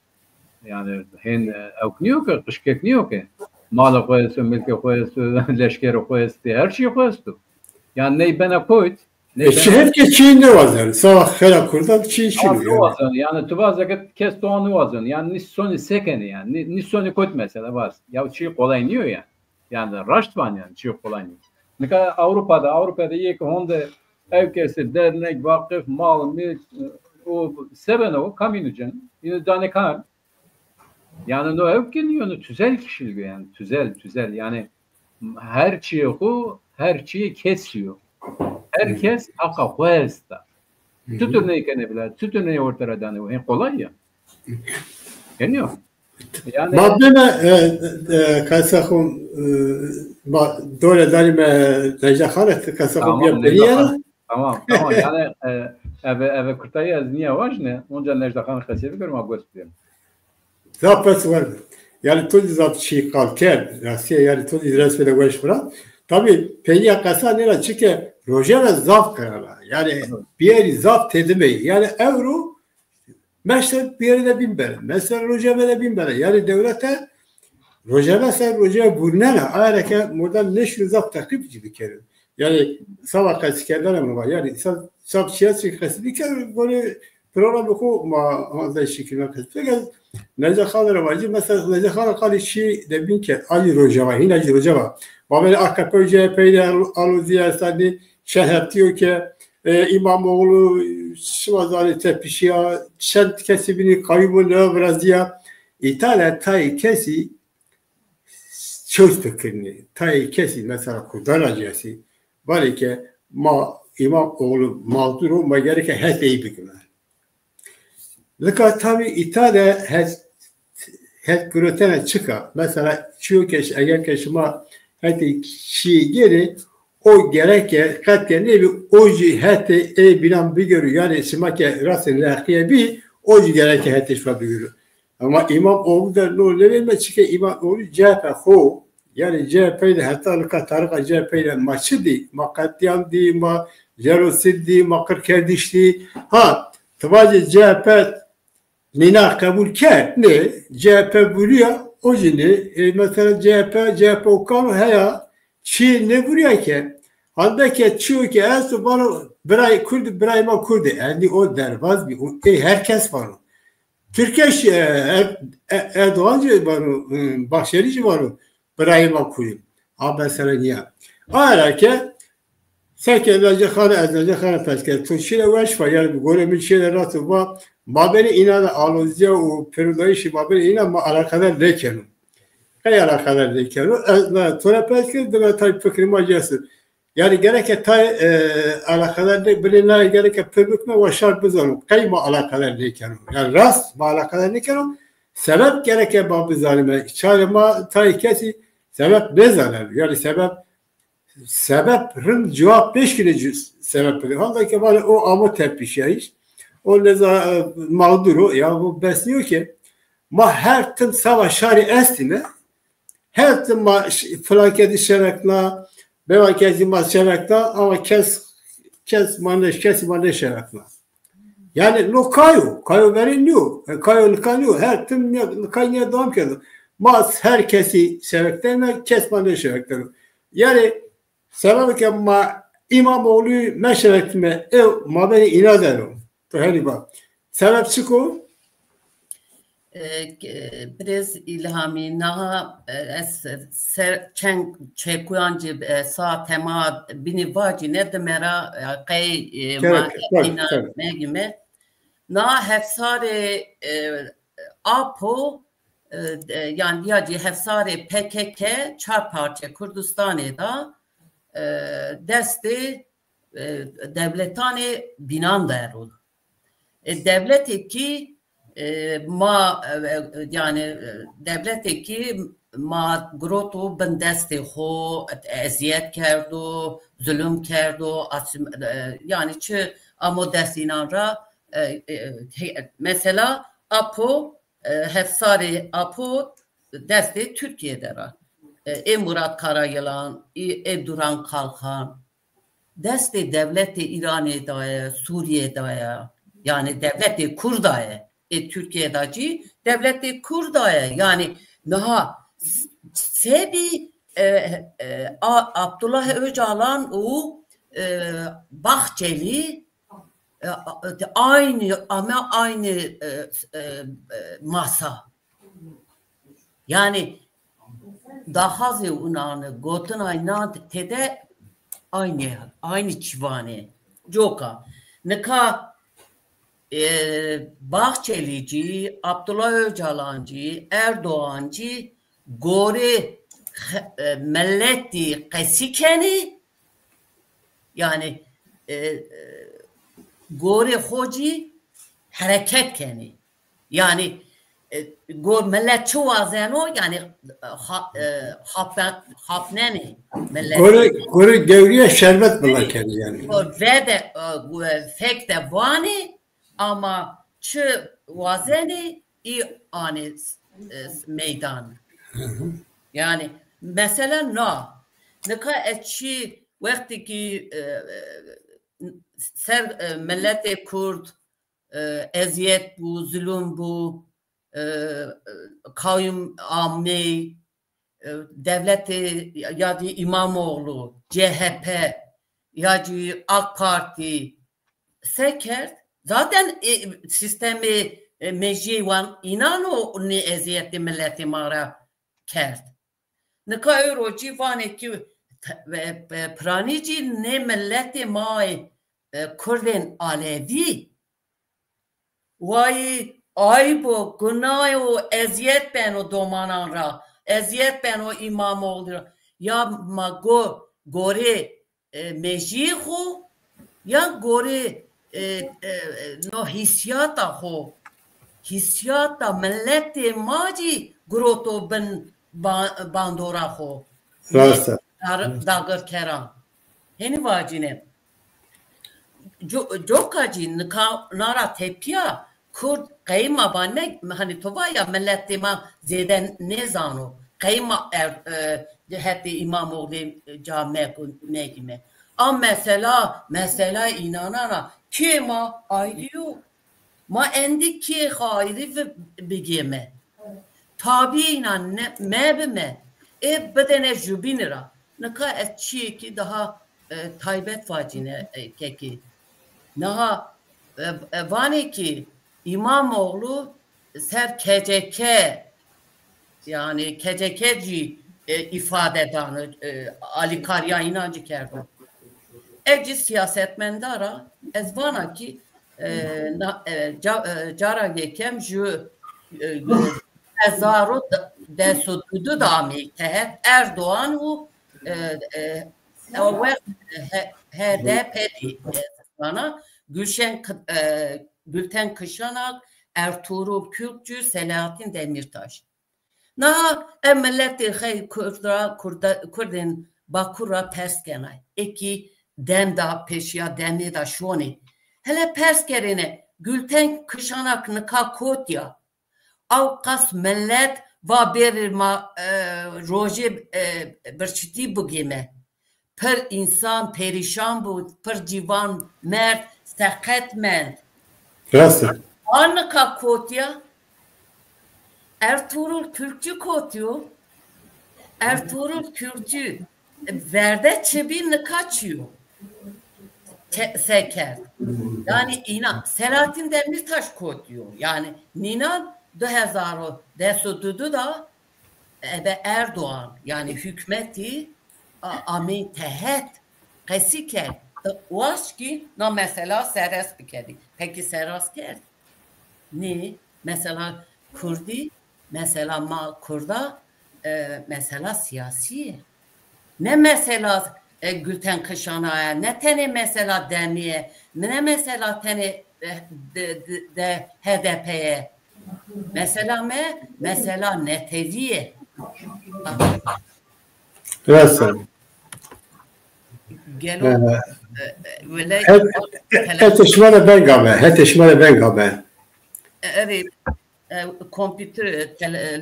[SPEAKER 3] yani hen oknuyor ki kışketniyor ki malı koyuyorsun, mülkü koyuyorsun, leşkeri koyuyorsun, her şeyi koyuyorsun. Yani ne bana koyut
[SPEAKER 1] herkes Çin'de var yani. Sabah kara kurdan Çin
[SPEAKER 3] yani tuvazak kes doğanı vazın. Yani nisoni sekeni yani. Nisoni koyut mesela var. Ya çiğ kolay niyor ya. Yani raştvan yani çiğ kolay niyor. Ne kadar Avrupa'da iyi ki onda evkesi, dernek, vakıf, mal, mülk o seven o kaminocan. Yine danekan. Yani o evkeni tüzel kişilik yani. Tüzel yani her şeyi kesiyor. Herkes haka koyesta. Tütürneyi kenebilir. Tütürneyi ortaya danıyor. En kolay ya. Geliyor. Yani
[SPEAKER 1] Mademe kasakun dole darime necaharet kasakun bir beriye.
[SPEAKER 3] Tamam. Yani eve kurtayı niye var ne? Onca necdahan kaseti görme gösteriyorum.
[SPEAKER 1] Zapet var. Yani tuz zap şey kalker. Yani tuz resmede görüş bırak. Tabii peyya kasa nere çıke rojera zaf karala. Yani bir yeri zaf tedemeyi. Yani euro mesela bir yere bin bere. Mesela rojera bin bere. Yani devlete rojera sen rojera burnena. Ayrıca buradan neşri zaf takip gibi kere. Yani sabah kaskerler mi var? Yani sab siyasi kasbi kere böyle program oku ma hazır şekilde kasbi. Necakhalar var. Mesela necakhalar kali şey de bin kere Ali rojera. Yine Ali rojera. Babel AKP CHP'yle alıziye sani şehir diyor ki İmamoğlu Şivazani tepişiya şent kesibini kaybı ne brazya İtalya tay kesi çöz fikrini tay kesi mesela kurdaracası var ki İmamoğlu mağdur olma gereken her şeyi bilgiler. Lika tabi İtalya her grotene çıka mesela çiğkeş eğer keşma hadi şey geri o gerek katken ne bir oji hadi bilen bir görü yani simake rasın lahiye bir oji gerek hadi şfa bir görü ama İmamoğlu da ne verme çıke İmamoğlu CHP ho yani CHP'yle hatta Katar'a CHP'yle maçı değil makatliam değil ma jerosid değil makır kerdişti ha tabacı CHP nina kabul ker ne CHP buluyor o şimdi mesela CHP okan haya Çin ne buraya ki halbuki Çin ki eski bana birayma kurdu yani o dervaz bir herkes var Türkiye Erdoğancı var Bahşerici var birayma kurdu ama mesela niye ki Seke Necakhan'a peske Türkiye veş var yani böyle bir şeyler nasıl var Mabeni inana alozya o perudayışı mabeni inana alakadar dekenu. Kaya alakadar dekenu. Sonra peske de tabi fikrim acısı. Yani gerek alakadar de bilinler gerek perukme ve şartımız olur. Kayma alakadar dekenu. Yani rast ma alakadar dekenu. Sebep gerek babı zalime. Çağırma tayi kesi sebep ne zalim? Yani sebep cevap 5 kere sebep veriyor. Halbuki bana o ama tepkişeyiz. O neza mağduru ya bu besliyor ki ma her tüm savaş şari estine her tüm felaket şerekla beva kezima şerekla ama kes mandeş şerekla yani no kayo veriniyor kayo her tüm kaynaya devam ediyor mas herkesi şerekten kes mandeş şerekler yani sebep ki ma İmamoğlu meşerekme mabeni inadero Hani bak. Sebep çıkıyor.
[SPEAKER 2] Biraz ilhami naha çen çekuyancı sa tema bini vaci ne demera kay ina megime na hefsare apo yani diyacı hefsare PKK çar parça Kurdistan'da desti devletane binan derul. Devlet ki ma yani devlet ki ma groto ben desti ho eziyet kerdo, zulüm kerdo, yani çı amo destinanra mesela Apo Hefsari Apo desti Türkiye'de ra. Murat Karayılan, Duran Kalkan desti devleti İran'da, Suriye'de yani devleti Kurda'ya Türkiye'deki devleti Kurda'ya yani daha sebi Abdullah Öcalan o Bahçeli aynı ama aynı masa yani daha zı unanı gotun aynı tede aynı çivane joka neka Bahçelici, Abdullah Öcalan'cı, Erdoğan'cı gore milleti kesikeni yani gore hoci hareket keni yani gor millet çuvazeno yani hapneni millet
[SPEAKER 1] Gore gevriye şerbet bularken yani.
[SPEAKER 2] Ve de fek de vani ama çı vazeni ani meydan. Yani mesela ne ka etçi vakti ki ser milleti Kurd eziyet bu, zulüm bu, kavim ammi, devleti ya di İmamoğlu, CHP, ya di AK Parti seker zaten sistemi meclivan inano ne eziyeti milleti mara kert. Ne ka euro civane ki pranici ne milleti mai Kurdin Alevi vay aybo gunayo eziyet ben o domanan ra eziyet ben o İmamoğlu ya mago gore mejihu ya gore no hissiyata milleti maci groto ben bandora ho
[SPEAKER 1] Rasta.
[SPEAKER 2] dagır keran heni vacine Jokaci nara tepya Kurd kayma bana hani tova ya milleti ma zeden ne zano kayma heti İmamoğlu cami negime ama mesela inanana kima ayrıyor ma endi ki hayri ve bigeme tabi inan ne mebime bedene jubinira ne ka etçi ki daha taybet vacine keki naha vani ki İmamoğlu ser KCK yani KCK'ci ifade eden Ali Karya inancı kerdi. Evci siyasetmendara ez vana ki cara yekem ju ezaro desudu dami tehet Erdoğan u HDP'di bana Gülten Kışanak, Ertuğrul Kürkçü, Selahattin Demirtaş. Na emelleti hay Kurdin Bakura Perskenay. Eki demda peşya demni da şoni. Hele Perskerine Gülten Kışanak nika kotya. Avkas millet va berma roje berçiti bugime. Per insan perişan bu, per civan mert, seketmend.
[SPEAKER 1] Rasta.
[SPEAKER 2] Annika kotya Ertuğrul Kürkçü kotyo. Ertuğrul Kürkçü verde çebini kaçıyor. Seker. Yani inan Selahattin Demirtaş kotyo. Yani ninan 2010 da Erdoğan yani hükümeti amin tehet kesiker. Vaşki na mesela seres bikedi. Peki seras kerdi. Ne? Mesela Kurdi, mesela Kurda mesela siyasi. Ne mesela Gülten Kışan'a ne tane mesela demiye ne mesela tane de HDP'ye mesela neteviye
[SPEAKER 1] Nasıl?
[SPEAKER 2] gelo böyle
[SPEAKER 1] Hetişmane ben gabe. Hetişmane ben gabe.
[SPEAKER 2] evet kompütür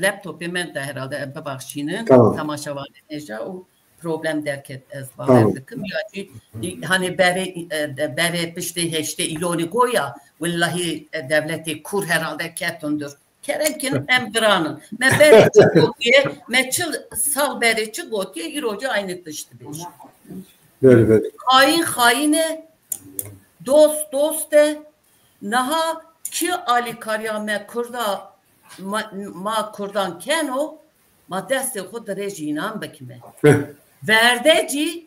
[SPEAKER 2] laptopu men de herhalde bebakşinin
[SPEAKER 1] Tamam.
[SPEAKER 2] tamaşavari neja o problem derket ez
[SPEAKER 1] Tamam.
[SPEAKER 2] baverdikim yani hani beri pişti heşte iloni goya vallahi devleti kur herhalde ketundur kerekin emgranın me beri çıgotiye me çıl sal beri çıgotiye iroca aynı dıştı beş
[SPEAKER 1] Böyle.
[SPEAKER 2] haine dost de naha ki Ali Karyame kurda ma kurdan keno ma deste xud derece inan bekime verdeci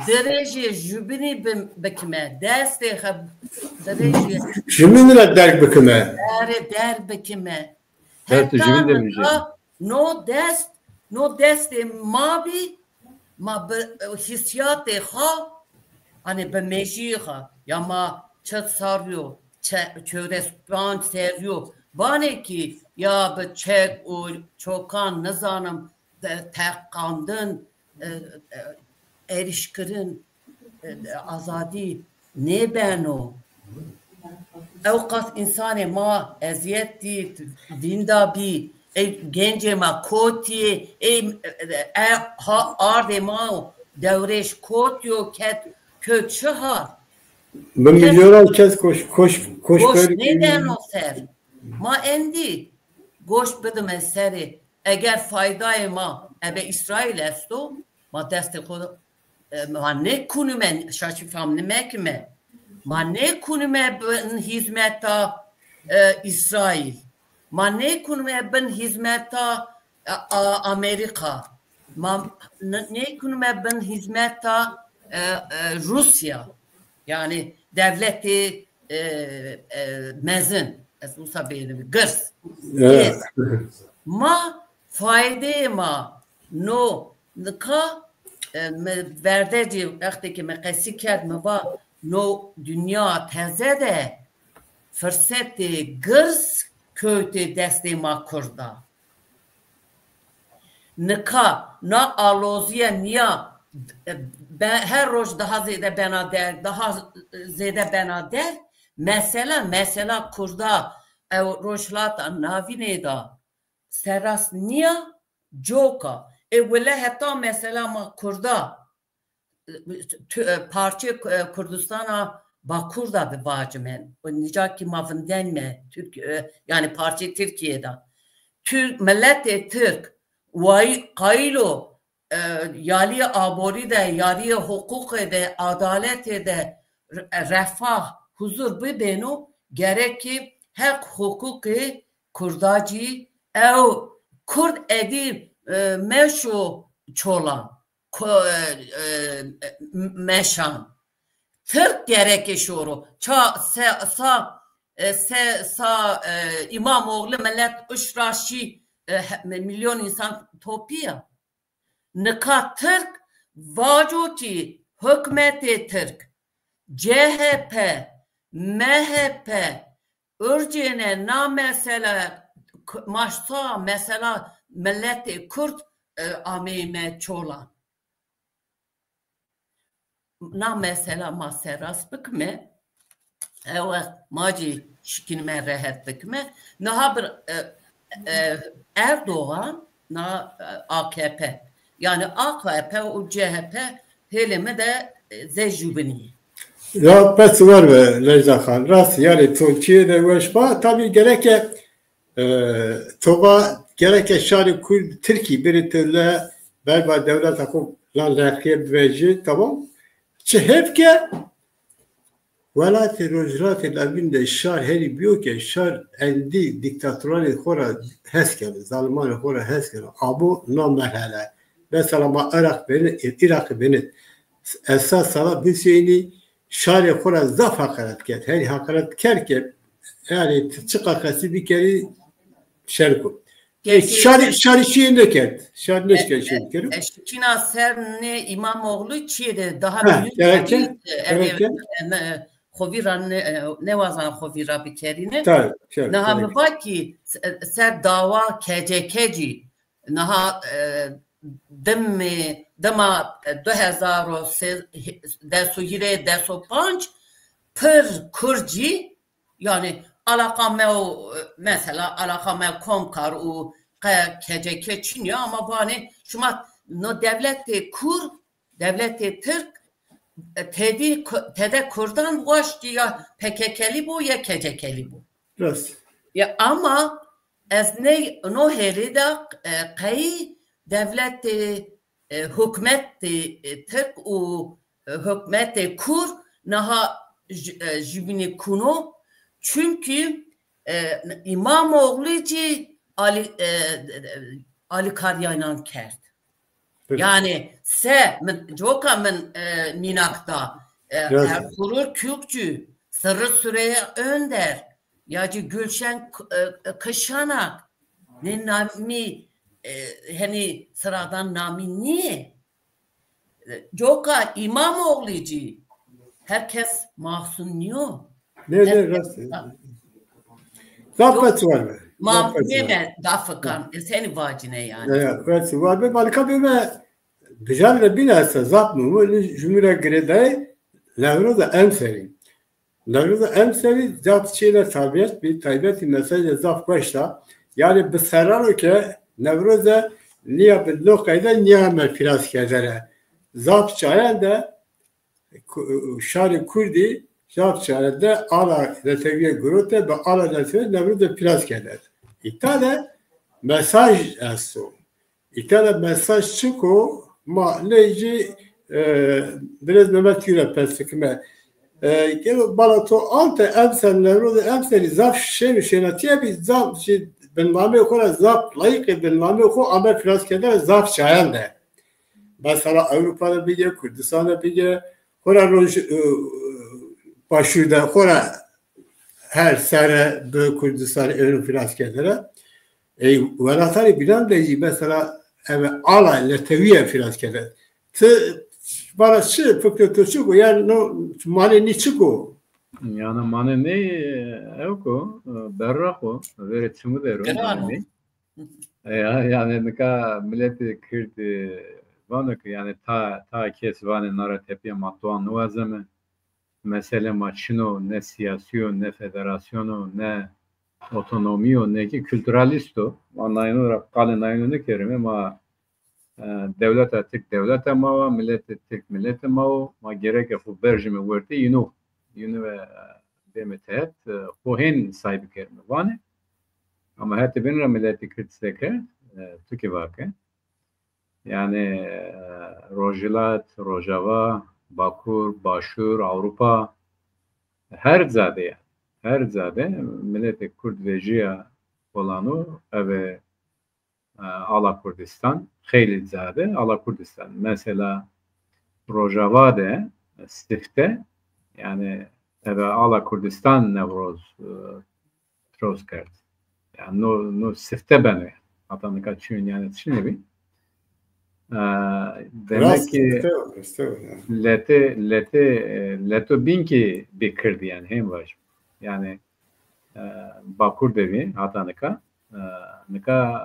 [SPEAKER 2] derece jübini bekime deste xab derece
[SPEAKER 1] Şimdi ne derk bakıma?
[SPEAKER 2] der bekime
[SPEAKER 3] Deste jübin derece.
[SPEAKER 2] no deste mabi ma hissiyat ha hani be mejiha ya ma çat sarıyor çörespan seriyor bana ki ya be çek o çokan nazanım tekkandın erişkirin azadi ne ben o evkat insanı ma eziyet di dinda bi gence ma koti ha arde ma devreş kotyo ket kötü ha
[SPEAKER 1] Ben milyonlar kez koş
[SPEAKER 2] goş neden o ser ma endi goş bidim eseri eğer faydayı ma ebe İsrail esto ma deste kodu ma ne kunumen şaşifam ne mekme ma ne kunume ben hizmeta İsrail ma ne kunume ben hizmeta Amerika ma ne kunume ben hizmeta Rusya yani devleti mezin Musa Bey'in gırs ma fayde ma no nika verdeci vakti me qesi kerd me va no dünya teze de fırsati gırs kötü deste ma kurda nika na aloziye niya ben her roz daha zede benader mesela kurda ev rojlata navine da seras niya joka vele hatta mesela ma kurda parça Kurdistan'a Bakur'da bir bacımen o nicaki mavından mı Türk yani parça Türkiye'de Türk milleti Türk vay kaylo yali abori de yali hukuk de adalet de refah huzur bibeno gerek ki hak hukuki kurdacı ev kurd edi meşo çolan meşan Türk gerek şoru sa İmamoğlu millet uşraşi milyon insan topiya nika Türk vacoti hükümeti Türk CHP MHP Örcene na mesela maçta mesela milleti Kürt amime çolan na mesela maseras bıkme evet maci şikinme rehet bıkme na bir Erdoğan na AKP yani AKP o CHP helime de zecubini
[SPEAKER 1] Ya pes var ve Lejda Khan. Rast yani Türkiye'de uğraşma tabii gerek toba gerek şari kul Türkiye bir türlü belki devlet akım lan rakip veci tamam. Hep ki velayet rojrat labin de şar heri biyo ki şar endi diktatörleri khora hesken zalman khora hesken abu no merhale mesela ma Irak benim esas sala bir şeyini şari khora zaf hakaret ket her hakaret kerke yani çıkakası bir kere şerku şarişi ne ket? Şarneş geçin kerim.
[SPEAKER 2] Şikina Serne İmamoğlu çiğde daha büyük. Xoviran ne vazan xovira bikerine. Naha baki ser dava KCK'ci. Naha dema 2003 per kurci yani mesela alaka komkar u KCK Çinyo ama bu hani şuma no devleti kur devleti Türk tede kurdan boş ya PKK'li bu ya KCK'li bu. Ya ama ez ne no herida kayı devleti hükümeti Türk u hükümeti kur naha jibini kuno çünkü İmamoğlu'cu Ali Karyay'la kert. Yani joka min minakta Ertuğrul Kürkçü Sırrı Süreyya Önder Yacı Gülşen Kışanak ne nami hani sıradan nami niye joka İmamoğlu'cu herkes mahzunluyor.
[SPEAKER 1] Ne rastı? Zapt var mı?
[SPEAKER 2] Mahmeme dafıkan seni vacine yani.
[SPEAKER 1] Evet, var mı? Balka bime bijarle bilhassa zapt mı? Cumhuriyet Greday Nevruz'a emseri. Nevruz'a emseri zapt şeyler tabiyet bir taybeti mesajı zapt başta. Yani bir seraro ki Nevruz'a niye bir lokayda niye amel firas kedere. Zapt çayan da şari kurdi zapt çayan da ala reteviye grutte ve ala reteviye Nevruz'a firas keder. İtale mesaj esso. İtale mesaj çıko ma neyci biraz Mehmet Yüre perspekime gel balato ante emsen Nevruz'a emseni zaf şeynatiye bir zaf şey ben name okura zaf layık ben name oku ama firas keder zaf çayan da. Mesela Avrupa'da bir yer, Kürdistan'da bir yer, orada başvuruda, orada her sene böyle Kürdistan'ı önü filaskedere. Velatari bilen de mesela alayla teviye filaskedere. Bana şu fıkretü çıkıyor, yani mani ne çıkıyor?
[SPEAKER 3] Yani mani ne yok o, berrak o, öğretimi de o. Yani ne kadar milleti Kürdi Vanık yani ta kes vane nara tepiye matuan nuvazeme mesele maçino ne siyasiyo ne federasyonu ne otonomiyo ne ki kültüralisto anlayın olarak kalın ayını kerime ama devlet Türk devlet ama millet Türk millet ama ma gerek bu berjime verdi yunu ve demetet hohen sahibi kerime vane ama hatta ben milleti kritiseke Türkiye vakı yani Rojava, Bakur, Başur, Avrupa her zade milleti Kürt ve Jia olanı ve ala Kurdistan xeyli zade ala Kurdistan. Mesela Rojava de Stifte yani ala Kurdistan Nevroz Trozkert. Yani no Stifte beni atanı kaçıyor yani şimdi bir demek ki leto binki bir kırdı yani hem var yani Bakur devi hatanıka nika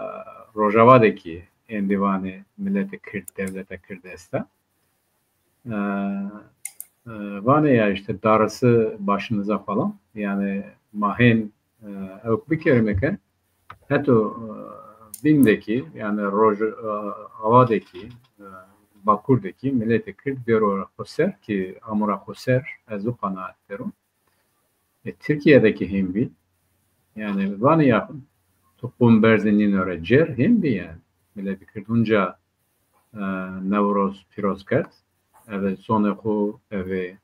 [SPEAKER 3] Rojava'daki endivani millete Kürt devlete Kürdesta vane ya işte darısı başınıza falan yani mahen bir kerimeke hatta Bindeki yani Hava'daki Bakur'daki milleti Kürt bir olarak Hoser ki Amura Hoser ezu kanaat derim. Türkiye'deki hem bir yani vani yapın toplum berzinin öğrenciler hem bir yani milleti Kürt unca Nevroz Pirozkert evet soneku evet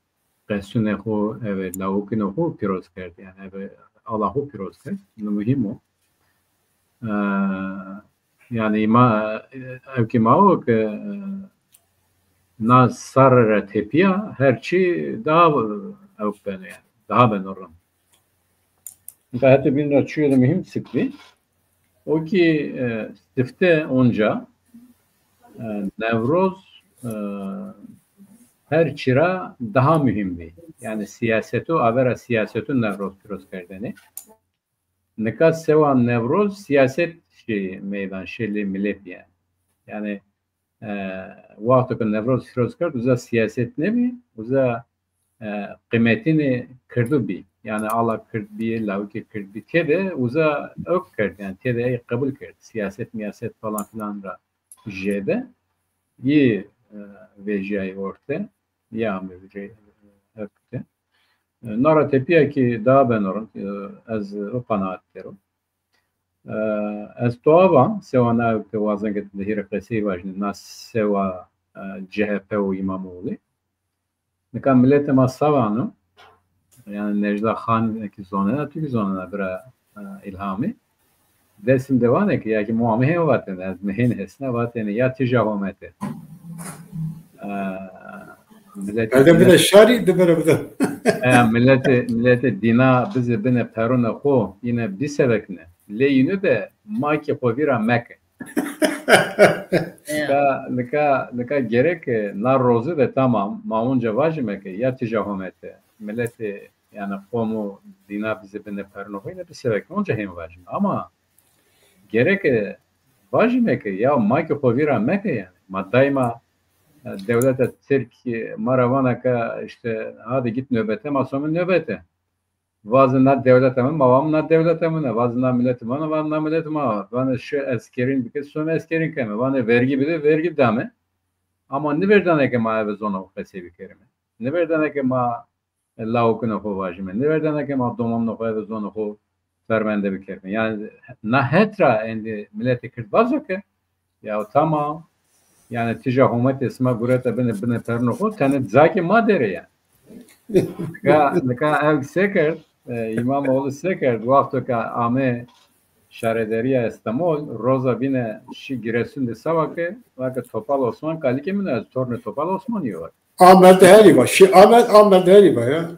[SPEAKER 3] Qesuneku evet Lavukineku Pirozkert yani evet Allahu Pirozkert mühim o. Yani evki mao ki nasar tepiya herçi daha evk yani daha ben oran. Hatta bir açıyor mühim sıklı. O ki stifte onca Nevroz her çıra daha mühimdi. Yani siyasetu avera siyasetu Nevroz piroz kerdeni. Nikat seva Nevroz siyaset şey meydan şeyli millet yani. Yani vakti ki Nevroz piroz kerd uza siyaset ne mi? Uza kıymetini kırdı bir. Yani Allah kırdı bir, lavki kırdı bir. Tede uza ök kırdı. Yani tede kabul kırdı. Siyaset, miyaset falan filan da jede. İyi veciyayı orta. Ya mı veciyayı öktü. Nara tepiye ki daha ben orun. Az o kanaat derim. Az toavan seva öktü vazan getirdi. Hireklesi vajni. Nas seva CHP o İmamoğlu. Nikan millete masavanu. Yani Necla Khan ki zonuna, Türk zonuna bir ilhami. Desim devam ki ya ki muamele vaten, az mehin hesne vaten ya ticahamete.
[SPEAKER 1] Hadi bir de şari de beraber.
[SPEAKER 3] Millete dina bizi bine peruna ko yine bir sebekne. Leyini de maki kovira Mekke. Nika gerek nar rozu de tamam. Maunca vajime ki ya ticahamete. Milleti yani komu dina bizi bine peruna ko yine bir sebekne. Onca hem vajime. Ama gerek vajime ki ya maki kovira Mekke yani. Maddaima devlete Türkiye maravana ka işte hadi git nöbete masomun nöbete. Vazına devletemin mavamına devletemine vazına milletime vazına milletime bana şu askerin bir kez sonra askerin keme bana vergi bile vergi dame ama ne verden ki ma ev zona okese bir kerime ne verden ki ma laukuna hovajime ne verden ki ma domamna ev zona ho fermende bir kerime yani na hetra endi milleti kırd bazıke ya tamam yani ticahumet isma gureta bine perno ho tane zaki madere ya Nika ev seker İmamoğlu seker bu hafta ka ame şarederiya İstanbul roza bine şi Giresun'da savakı vakit Topal Osman kalike mi ne torne Topal Osman yiyor.
[SPEAKER 1] Ahmet Değerli var. Ahmet Değerli var ya.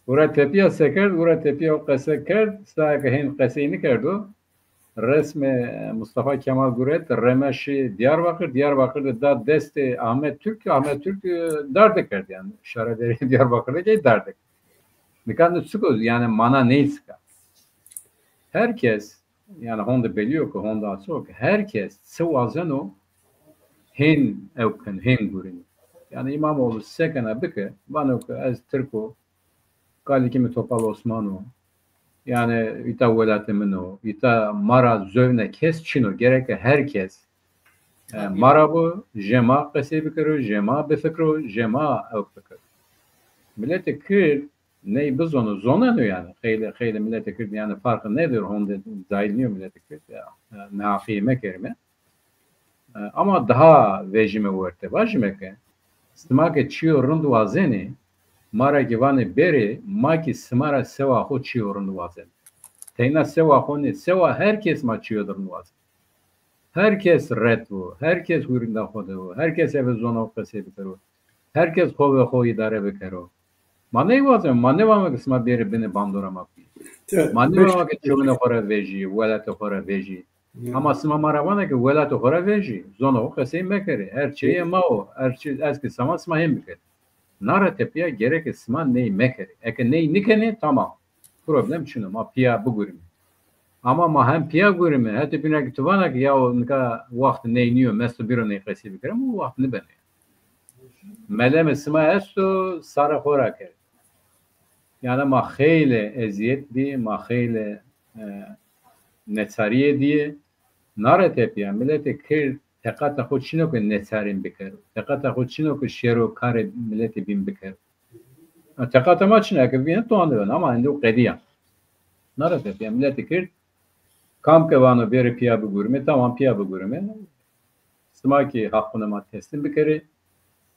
[SPEAKER 3] Ura tepiya seker, ura tepiya o kese kerd, sahaya hin keseyini kerdu. Resme Mustafa Kemal Guret, Remeşi Diyarbakır'da da deste Ahmet Türk dardı kerdi yani. Şarederi Diyarbakır'da gey dardı. Nikan sıkı yani mana ne sıkı. Herkes yani Honda biliyor ki Honda çok herkes sıvazano hen evken hen gurin. Yani İmamoğlu sekana bike bana ki az Türko kalikimi Topal Osmanu yani ita velatemino ita mara zövne kes çino gerek herkes mara bu jema kese bikro jema befikro jema evfikro. Millete kır ne biz onu zonanıyor yani. Hayli millete kırdı yani farkı nedir? Onda zahilniyor millete kırdı ya. Nafime kerime. Ama daha vejime vurte. Vajime ke. Stimake çiyo rundu vazeni. Mara givane beri. Maki smara seva ho çiyo rundu vazeni. Teyna seva ho ne. Seva herkes ma çiyo rundu vazeni. Herkes red bu. Herkes hurunda hoda bu. Herkes eve zona okase bikaro. Herkes hove ho idare bikaro. Mane vazem, mane vama kısma biri beni bandoramak. Mane vama ki çöbüne hora veji, velate hora veji. Ama sma maravana ki velate hora veji. Zona o kaseyim bekeri. Her şeye ma o. Her şey eski sama sma hem bekeri. Nara tepiya gerek sma ney mekeri. Eke ney nikeni tamam. Problem şunu ma piya bu gurimi. Ama ma hem piya gurimi. Hadi bina ki tuvana ki ya o nika vakti ney niyo mesto biro ney kaseyim bekeri. Ama o vakti ne beni. Meleme sma esto sara hora keri. Yani ma xeyli eziyet diye, ma xeyli netariye diye nare tepiya millete kir teqata xud çino ki netarin bikar. Teqata xud çino ki şero kare millete bin bikar. Teqata ma çino ki bin toandı ben ama indi o qediya. Nare tepiya millete kir kam kevano beri piya bu gurme tamam piya bu gurme. Smaki hakkını ma teslim bikari.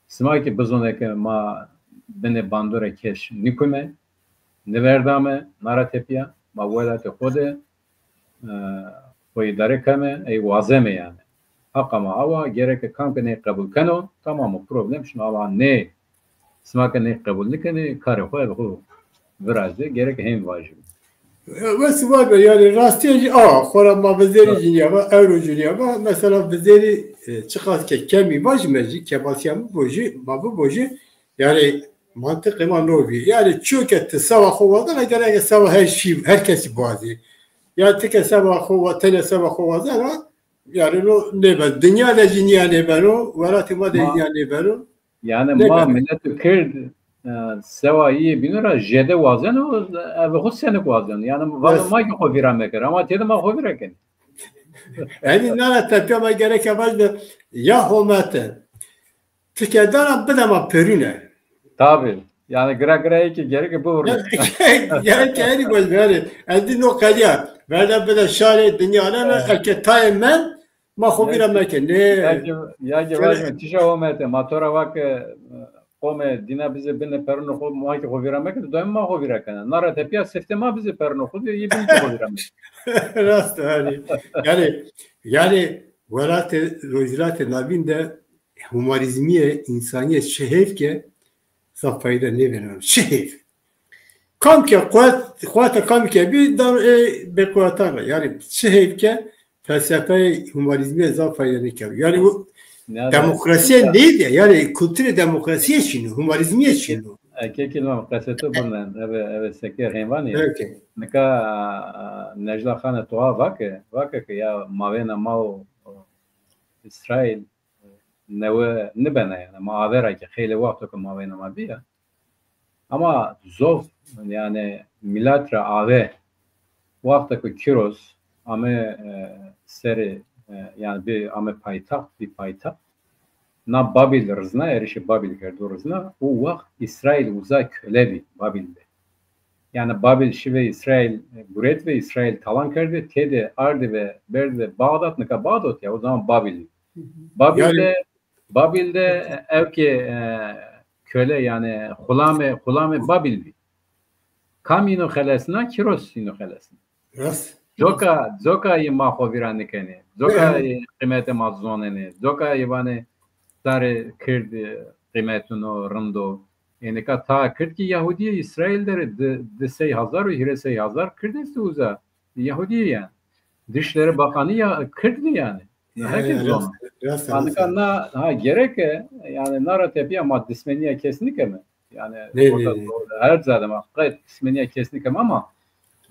[SPEAKER 3] Smaki bizoneke ma bene bandore keş nikume. Neverdame nara tepiya ma velate xode koy dare kame ey vazeme yani. Hakama ava gerek kanka ne kabul kano tamam problem şunu ava ne smaka ne kabul nikene kare koy bu virajde gerek hem vacib.
[SPEAKER 1] Ve var yani rastlayıcı xora ma bizleri ciniya euro ciniya mesela bizleri çıkar ki kemi vajmeci kebasiyam boji ma bu boji yani mantık ima novi yani çok etti sabah kovada gerek sabah her şey herkesi bazı yani tek sabah kovada tele sabah kovada yani ne ben dünya da ciniya ne ben o velatı ma da ciniya ne ben o
[SPEAKER 3] yani ma millet Kürt sevayı binura jede wazen o ve hussene wazen yani valla ma ki koviran meker ama tedi ma kovirken
[SPEAKER 1] yani nana tepema gerek yapar ya homate Türkiye'den bedava perine
[SPEAKER 3] tabi yani gra ki gerek bu
[SPEAKER 1] yani kendi böyle yani andi no kaya verda beda şare dünyana aketayım ben ma koviran meker ne
[SPEAKER 3] ya ki vajme tişa homete motora vak Kome dina bize bine perno ko muhaki ko viramek da ma ko virakana nara tepya seftema bize perno ko diye bin ko viramek
[SPEAKER 1] rast yani velat rojilat nabinde humanizmiye insaniyet şehir ke safayda ne veriyor şehir kam ke kuat kam ke bir dar be kuatan yani şehir ke felsefe humanizmiye zafayda ne kar yani bu demokrasiye neydi ya? Yani kültürü demokrasiye şunu, humanizmiye şunu.
[SPEAKER 3] Kelime kaseto bundan. Evet seker heyvani. Neka Necla Khan toha vake ya mavena mau İsrail neve nibene yani mavera ki khile vakto ki mavena mabiya. Ama zov yani milatra ave vakto ki Kiros ame seri yani bir ame paytaxt bir paytaxt na Babil rızna erişi Babil kerdi rızna o vakt İsrail uza kölevi Babil'de yani Babil şive İsrail Guret ve İsrail talan kerdi tedi ardi ve berdi ve Bağdat nika Bağdat ya o zaman Babil Babil'de evki köle yani hulame Babil'di kam ino xelesna Kiros ino xelesna Zoka ma khoviranekeni Zoka kıymete mazoneni Zoka yevane tare kırdı kıymetunu rındo yani ta kırd ki Yahudi İsrail'de de hazar ve hire hazar kırdesi uza Yahudi yani Dışişleri Bakanı ya kırdı yani herkes onu anıkanla gerek yani nara tepiye ama dismeniye kesinlikle mi yani her zaten gayet dismeniye kesinlikle ama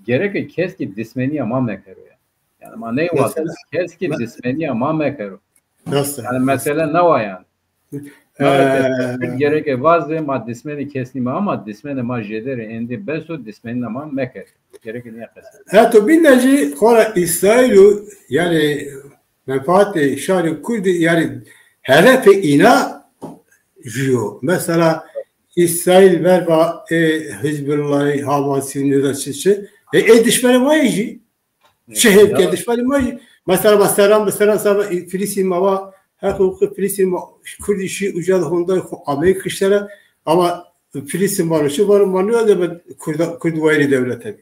[SPEAKER 3] gerek keski dismeniye ma mekero yani ama ne var keski dismeniye ma mekero yani mesela ne var yani gerek vazde ma dismeni kesnime ama dismeni ma jedere endi beso dismeni ma meker gerek ne
[SPEAKER 1] yapasın to bineci kora İsrail'u yani menfaat şari Kurdi yani hedefe ina jiyo mesela İsrail verba Hizbullah'ı Hamas'ın nüzatçısı düşmanı mayıcı şehir düşmanı mayıcı mesela sabah Filistin mava hakkı Filistin Kurdişi ucadı Honda Amerika kışlara ama Filistin barışı var manuel de Kurd vayri devlete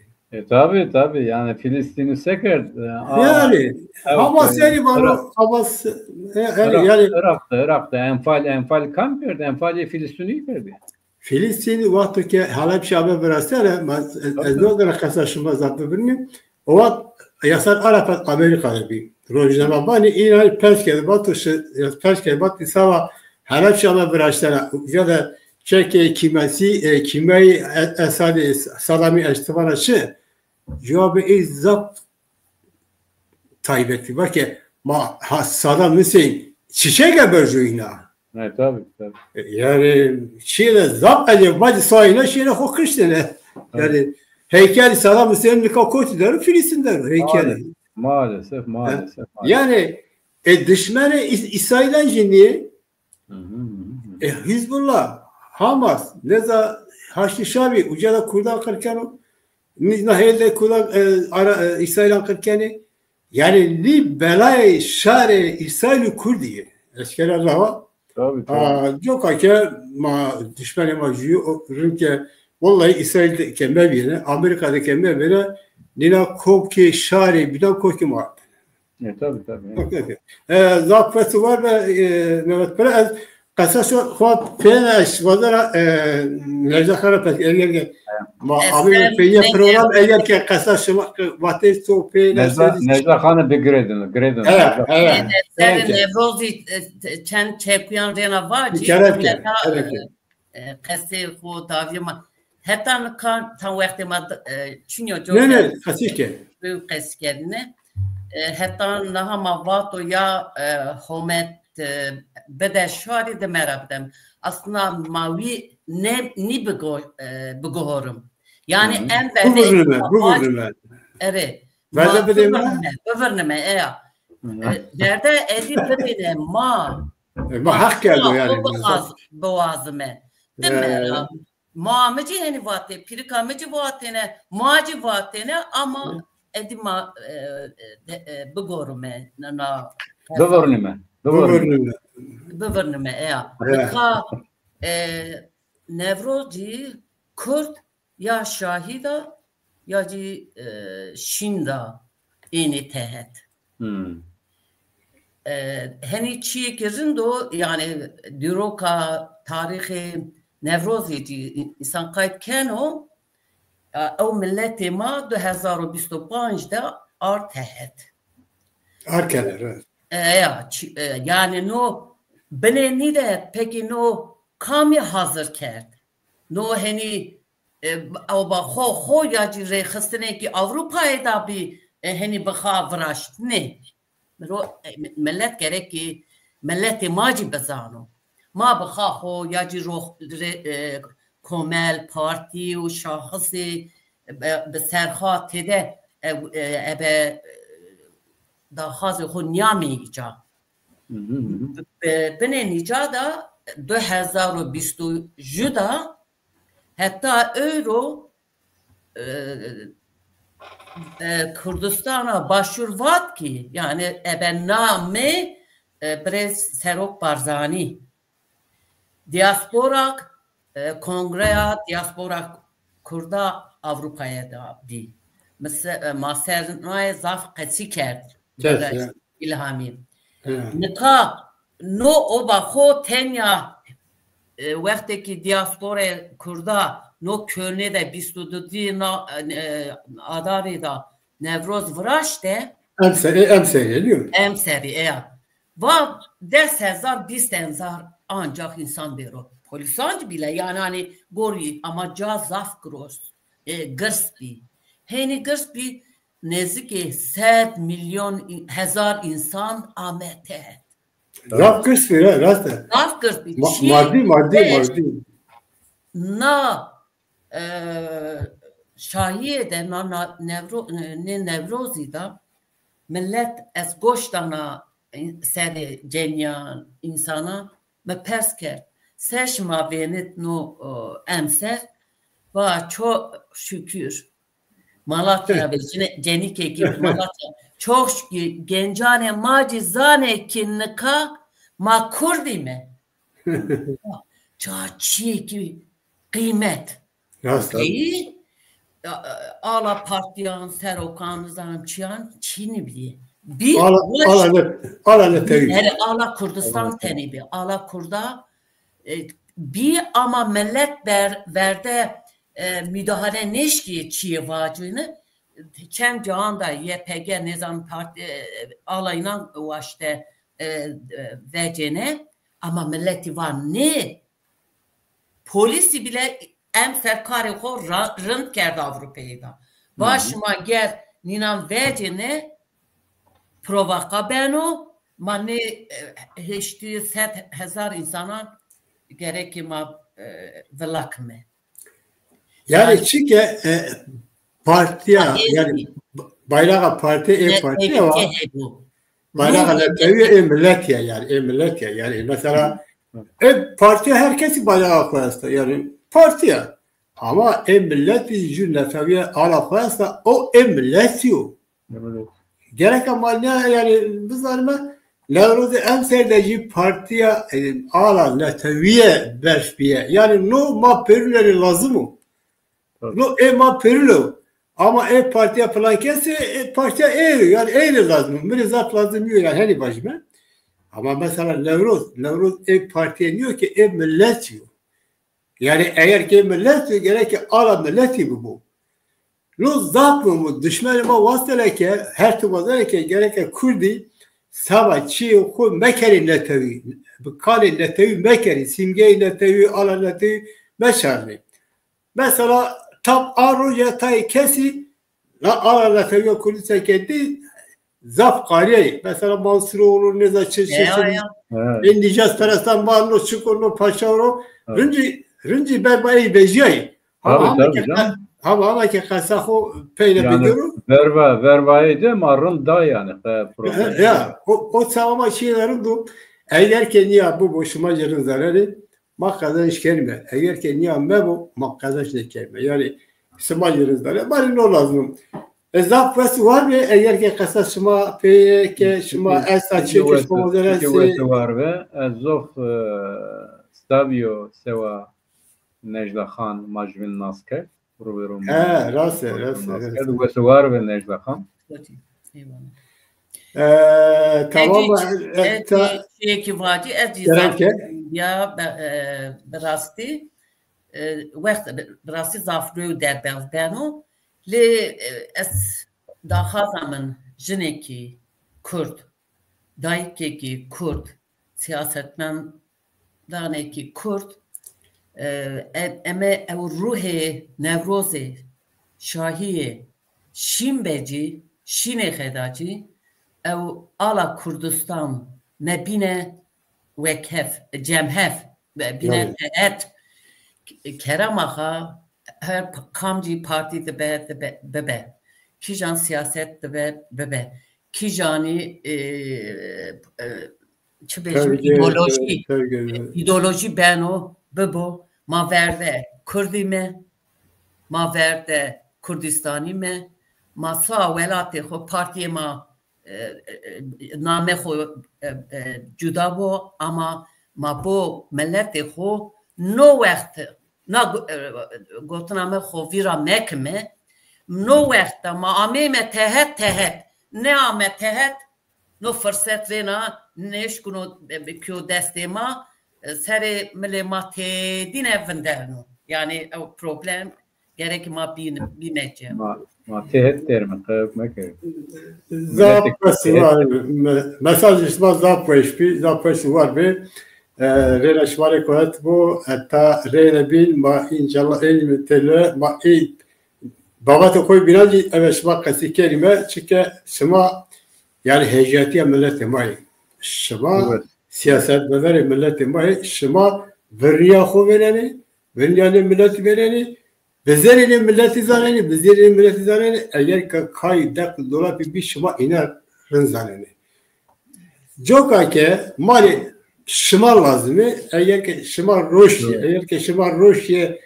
[SPEAKER 3] tabi yani Filistin'i seker
[SPEAKER 1] yani Hamas yani var Hamas
[SPEAKER 3] yani Irak'ta enfal kamp verdi enfal Filistin'i verdi
[SPEAKER 1] Filistin vakti ki Halep Şabe verastere ez ne kadar kaslaşma zaten bilmiyorum o vakt yasal Arafat Amerika'da bir rojnama bani İran Perşke'de batışı Perşke'de batı sava Halep Şabe verastere ya da Çekiye kimyayı esadi salami eştivanışı cevabı izzap taybeti bak ki ma Saddam Hüseyin çiçek ebercuyna
[SPEAKER 3] evet tabi
[SPEAKER 1] yani şeyle zap edip bacı sayına şeyle hokuştene yani heykel Saddam Hüseyin'in kakoti der Filistin der heykeli
[SPEAKER 3] maalesef
[SPEAKER 1] yani düşmanı İsrail'den cinni Hizbullah Hamas neza Haçlı Şabi ucada Kurdan kırken Nizmahelde Kurdan İsrail'den kırken yani li belay şare İsrail'i Kurdiye eşkeler lava Yok ki ma düşmanı ma jiyo rünke vallahi İsrail'de kemme bine Amerika'da kemme bine nina koki şari bidan koki ma
[SPEAKER 3] tabi
[SPEAKER 1] zafeti var ve Mehmet Pera قصه خود پیش وزارة نجاح خرابت اگر ما عمل پیه پروگرام اگر که قصه شما وقتی تو پیش
[SPEAKER 3] Necla Han'ı bir gredin.
[SPEAKER 2] سر نوروزی چند چکویان رینا واجی قصه خود داوی ما حتی نکان تا وقتی ما چونیو جو
[SPEAKER 1] نه قصه که
[SPEAKER 2] قصه کردنه حتی نه ما واتو یا حومت بده شاری de merabdem. Aslında mavi ni begorum. Yani en
[SPEAKER 1] berde
[SPEAKER 2] evet.
[SPEAKER 1] Verde
[SPEAKER 2] bedeme ya. Derde edip bedene ma
[SPEAKER 1] hak geldi yani.
[SPEAKER 2] Boğazıme. Demera. Muameci hani vatte, pirikameci vattene, maci vattene ama edima begorum na Bıvırnıme ya. Ka Nevrozci Kürt ya şahida ya ci Şinda ini tehet. Hani çiğ girin do yani diroka tarihi Nevrozci insan kayıt keno o milleti ma 2025'da ar tehet.
[SPEAKER 1] Arkeler evet.
[SPEAKER 2] Yani no beni de peki no kami hazır kert. No hani o ba ho ya ci khastne ki Avrupa'ya da bir hani bakhavraşt ne. Millet gerek ki milleti maci bezano. Ma bakho ya ci komel parti و şahsı به سرخات ده ebe داخاز خود نیامیجا بنینیجا دا 2020 da hatta euro Kürdistan'a başvurvat ki yani eben name Brez Serok Barzani diasporak kongreya diasporak Kurda Avrupa'ya da di mesela masernaya zaf qetsi kerd ilhami nika no oba ho tenya vakteki diaspora Kurda no kölne de 22 na adari da Nevroz vraşte
[SPEAKER 1] emseri diyor.
[SPEAKER 2] Emseri ya. Va 10,000 ancak insan bero. Polisancı bile yani hani gori ama cazaf gros. Gırspi. Heni gırspi nezik 100 milyon hazar insan amete.
[SPEAKER 1] Zaf gırspi ya rastı.
[SPEAKER 2] Zaf gırspi.
[SPEAKER 1] Maddi.
[SPEAKER 2] Na şahiye de nevrozi da millet ez goştana seri cenyan insana me pers kert. Seçma venit no emser va çok şükür Malatya ve Cenike gibi Malatya çok şükür gencane macizane kinnika ma kurdi mi? Çağçı ki kıymet. İyi. Ala partiyan serokanızdan çıyan Çin'i bile. Bir ala Kurdistan tenibi. Ala Kurda bir ama millet verde müdahale neşki çiğ vacını çem cihanda YPG Nizam Parti alayına ulaştı vecene ama milleti var ne? Polisi bile em serkari ho rınt kerdi Avrupa'yı da. Başıma gel ninam vecene provaka beno mani heşti 100,000 insana gerek ma velakme.
[SPEAKER 1] Yani çünkü partiye yani bayrağı parti partiye var. Bayrağı ne millet ya yani millet ya yani mesela partiye herkesi bayrağı koyarsa yani partiye ama millet yüzüne tabii ala koyarsa o millet yok. Gerek ama ne yani bizlerime Nevroz emserdeci partiye ala netaviye berfiye yani no ma perileri lazım o. No ma perilo ama partiye falan kese partiye yani lazım. Bir zat lazım yok yani hani başıma. Ama mesela Nevruz ev partiye diyor ki ev millet diyor. Yani eğer ki millet diyor gerek ki ala milleti bu. Luz zapımı düşmanıma vasıtayla ki her tümazayla ki gerek ki Kurdi Sava çiğ oku mekeri netevi. Kale netevi mekeri. Simge netevi, ala netevi meşarlı. Mesela tam arroja tay kesi la ala netevi Kurdistan kendi zaf kariye. Mesela Mansuroğlu neza çeşitli. Nicaz Perastan Barno Çukurno Paşaoro. Rınci berbayı bejiyay. Ama ki kasaho peyle biliyorum.
[SPEAKER 3] Verbayı de marın da yani.
[SPEAKER 1] Ya o savama şeylerim bu. Eğer ki niye bu boşuma yerin zararı makkadan iş kelime. Eğer ki niye bu makkadan iş kelime. Yani sıma yerin zararı. Bari ne lazım. Zaf vesi var mı? Eğer ki kasa sıma peye ki sıma esa çekiş
[SPEAKER 3] komodere var ve zof stavio seva Necla Khan Majvin Nasker.
[SPEAKER 1] Rastı.
[SPEAKER 3] Vesi var ve Necla Khan.
[SPEAKER 1] Tamam.
[SPEAKER 2] Ki vadi ya berasti berasti zaflü der beno le es daha zaman jineki Kurd daikeki Kurd siyasetmen daneki Kurd eme ev ruhe nevroze şahiye şimbeci şine xedaci ev ala Kurdistan mebine vekef cemhef bine tehet keramaha her kamci parti de bebe kijan siyaset de bebe kijani ideoloji beno bebo ma verde Kurdime ma verde Kurdistani me ma sa velate xo partiye ma name xo cuda bo ama ma bo millete xo no vaqt na gotname xo vira mekme no vaqt ma ameme tehet ne ame tehet no fırsat vena neş kuno kyo destema seri milemate dine venderno yani o problem gerek ma bilmece
[SPEAKER 3] ma tehet termi kayıpmak
[SPEAKER 1] zapası var mesaj isma zapası var ve rela şmare koyat bu hatta rela bil ma inşallah ilmi tele ma babata koy biraz evet şma kasi kelime çünkü şma yani hecatiye milleti mai şma siyaset bedeli milleti mai şma veriya xo vereni veriyanı milleti vereni bezerili milleti zaneni bezerili milleti zaneni eğer kay dak dola bir şma iner rınzaneni joka ke mali şma lazımı eğer ki şma roşye eğer ki şma roşye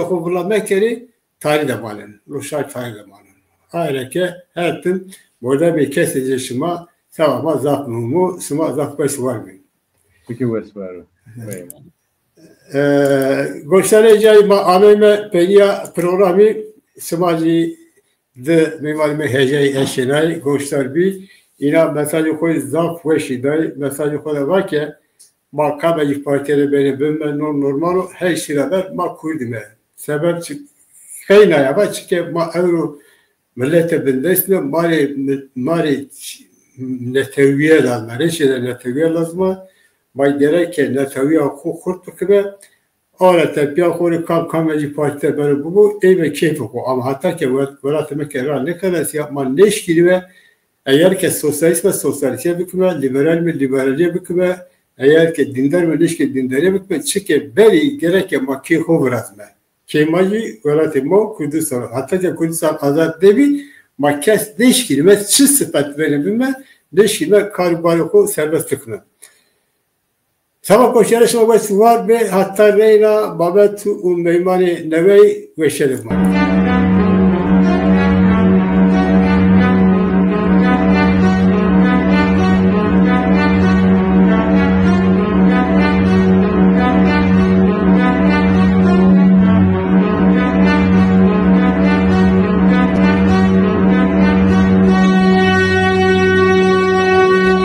[SPEAKER 1] xo vla mekeri tarih de malen roşay tarih de malen ayrıca ki hayatın burada bir kesici şıma savama zapmumu şıma zapbeş var mı?
[SPEAKER 3] Peki var.
[SPEAKER 1] Göstereceğim anime penya programı şımacı de mimarime heceyi eşinay göster bir ina mesajı koy zapbeşi day mesajı koy var ki ma kabeli partiyeli beni ben normal her şeyler ma kurdime sebep kaynaya var çünkü ma euro millete bindesine mari neteviye lazım. Her şeyde neteviye lazım. May gerek ki neteviye kurttuk gibi ara tepiye kori kameci partide böyle bu ve keyif oku. Ama hatta ki velatime kerar ne kadar yapman leş gibi ve eğer ki sosyalist ve sosyalistye bükme, liberal mi liberalye bükme, eğer ki dindar mı leş ki dindariye bükme, çünkü beri gerek ki makir hovrazme. Kemacı velatime Kurdistan. Hatta ki Kurdistan azad debi ma kes deş kelime çi sıfat verebilme deş kelime karbaloku serbest tıkını. Sabah koşarışma var ve hatta reyna babet meymani nevey ve şerif var.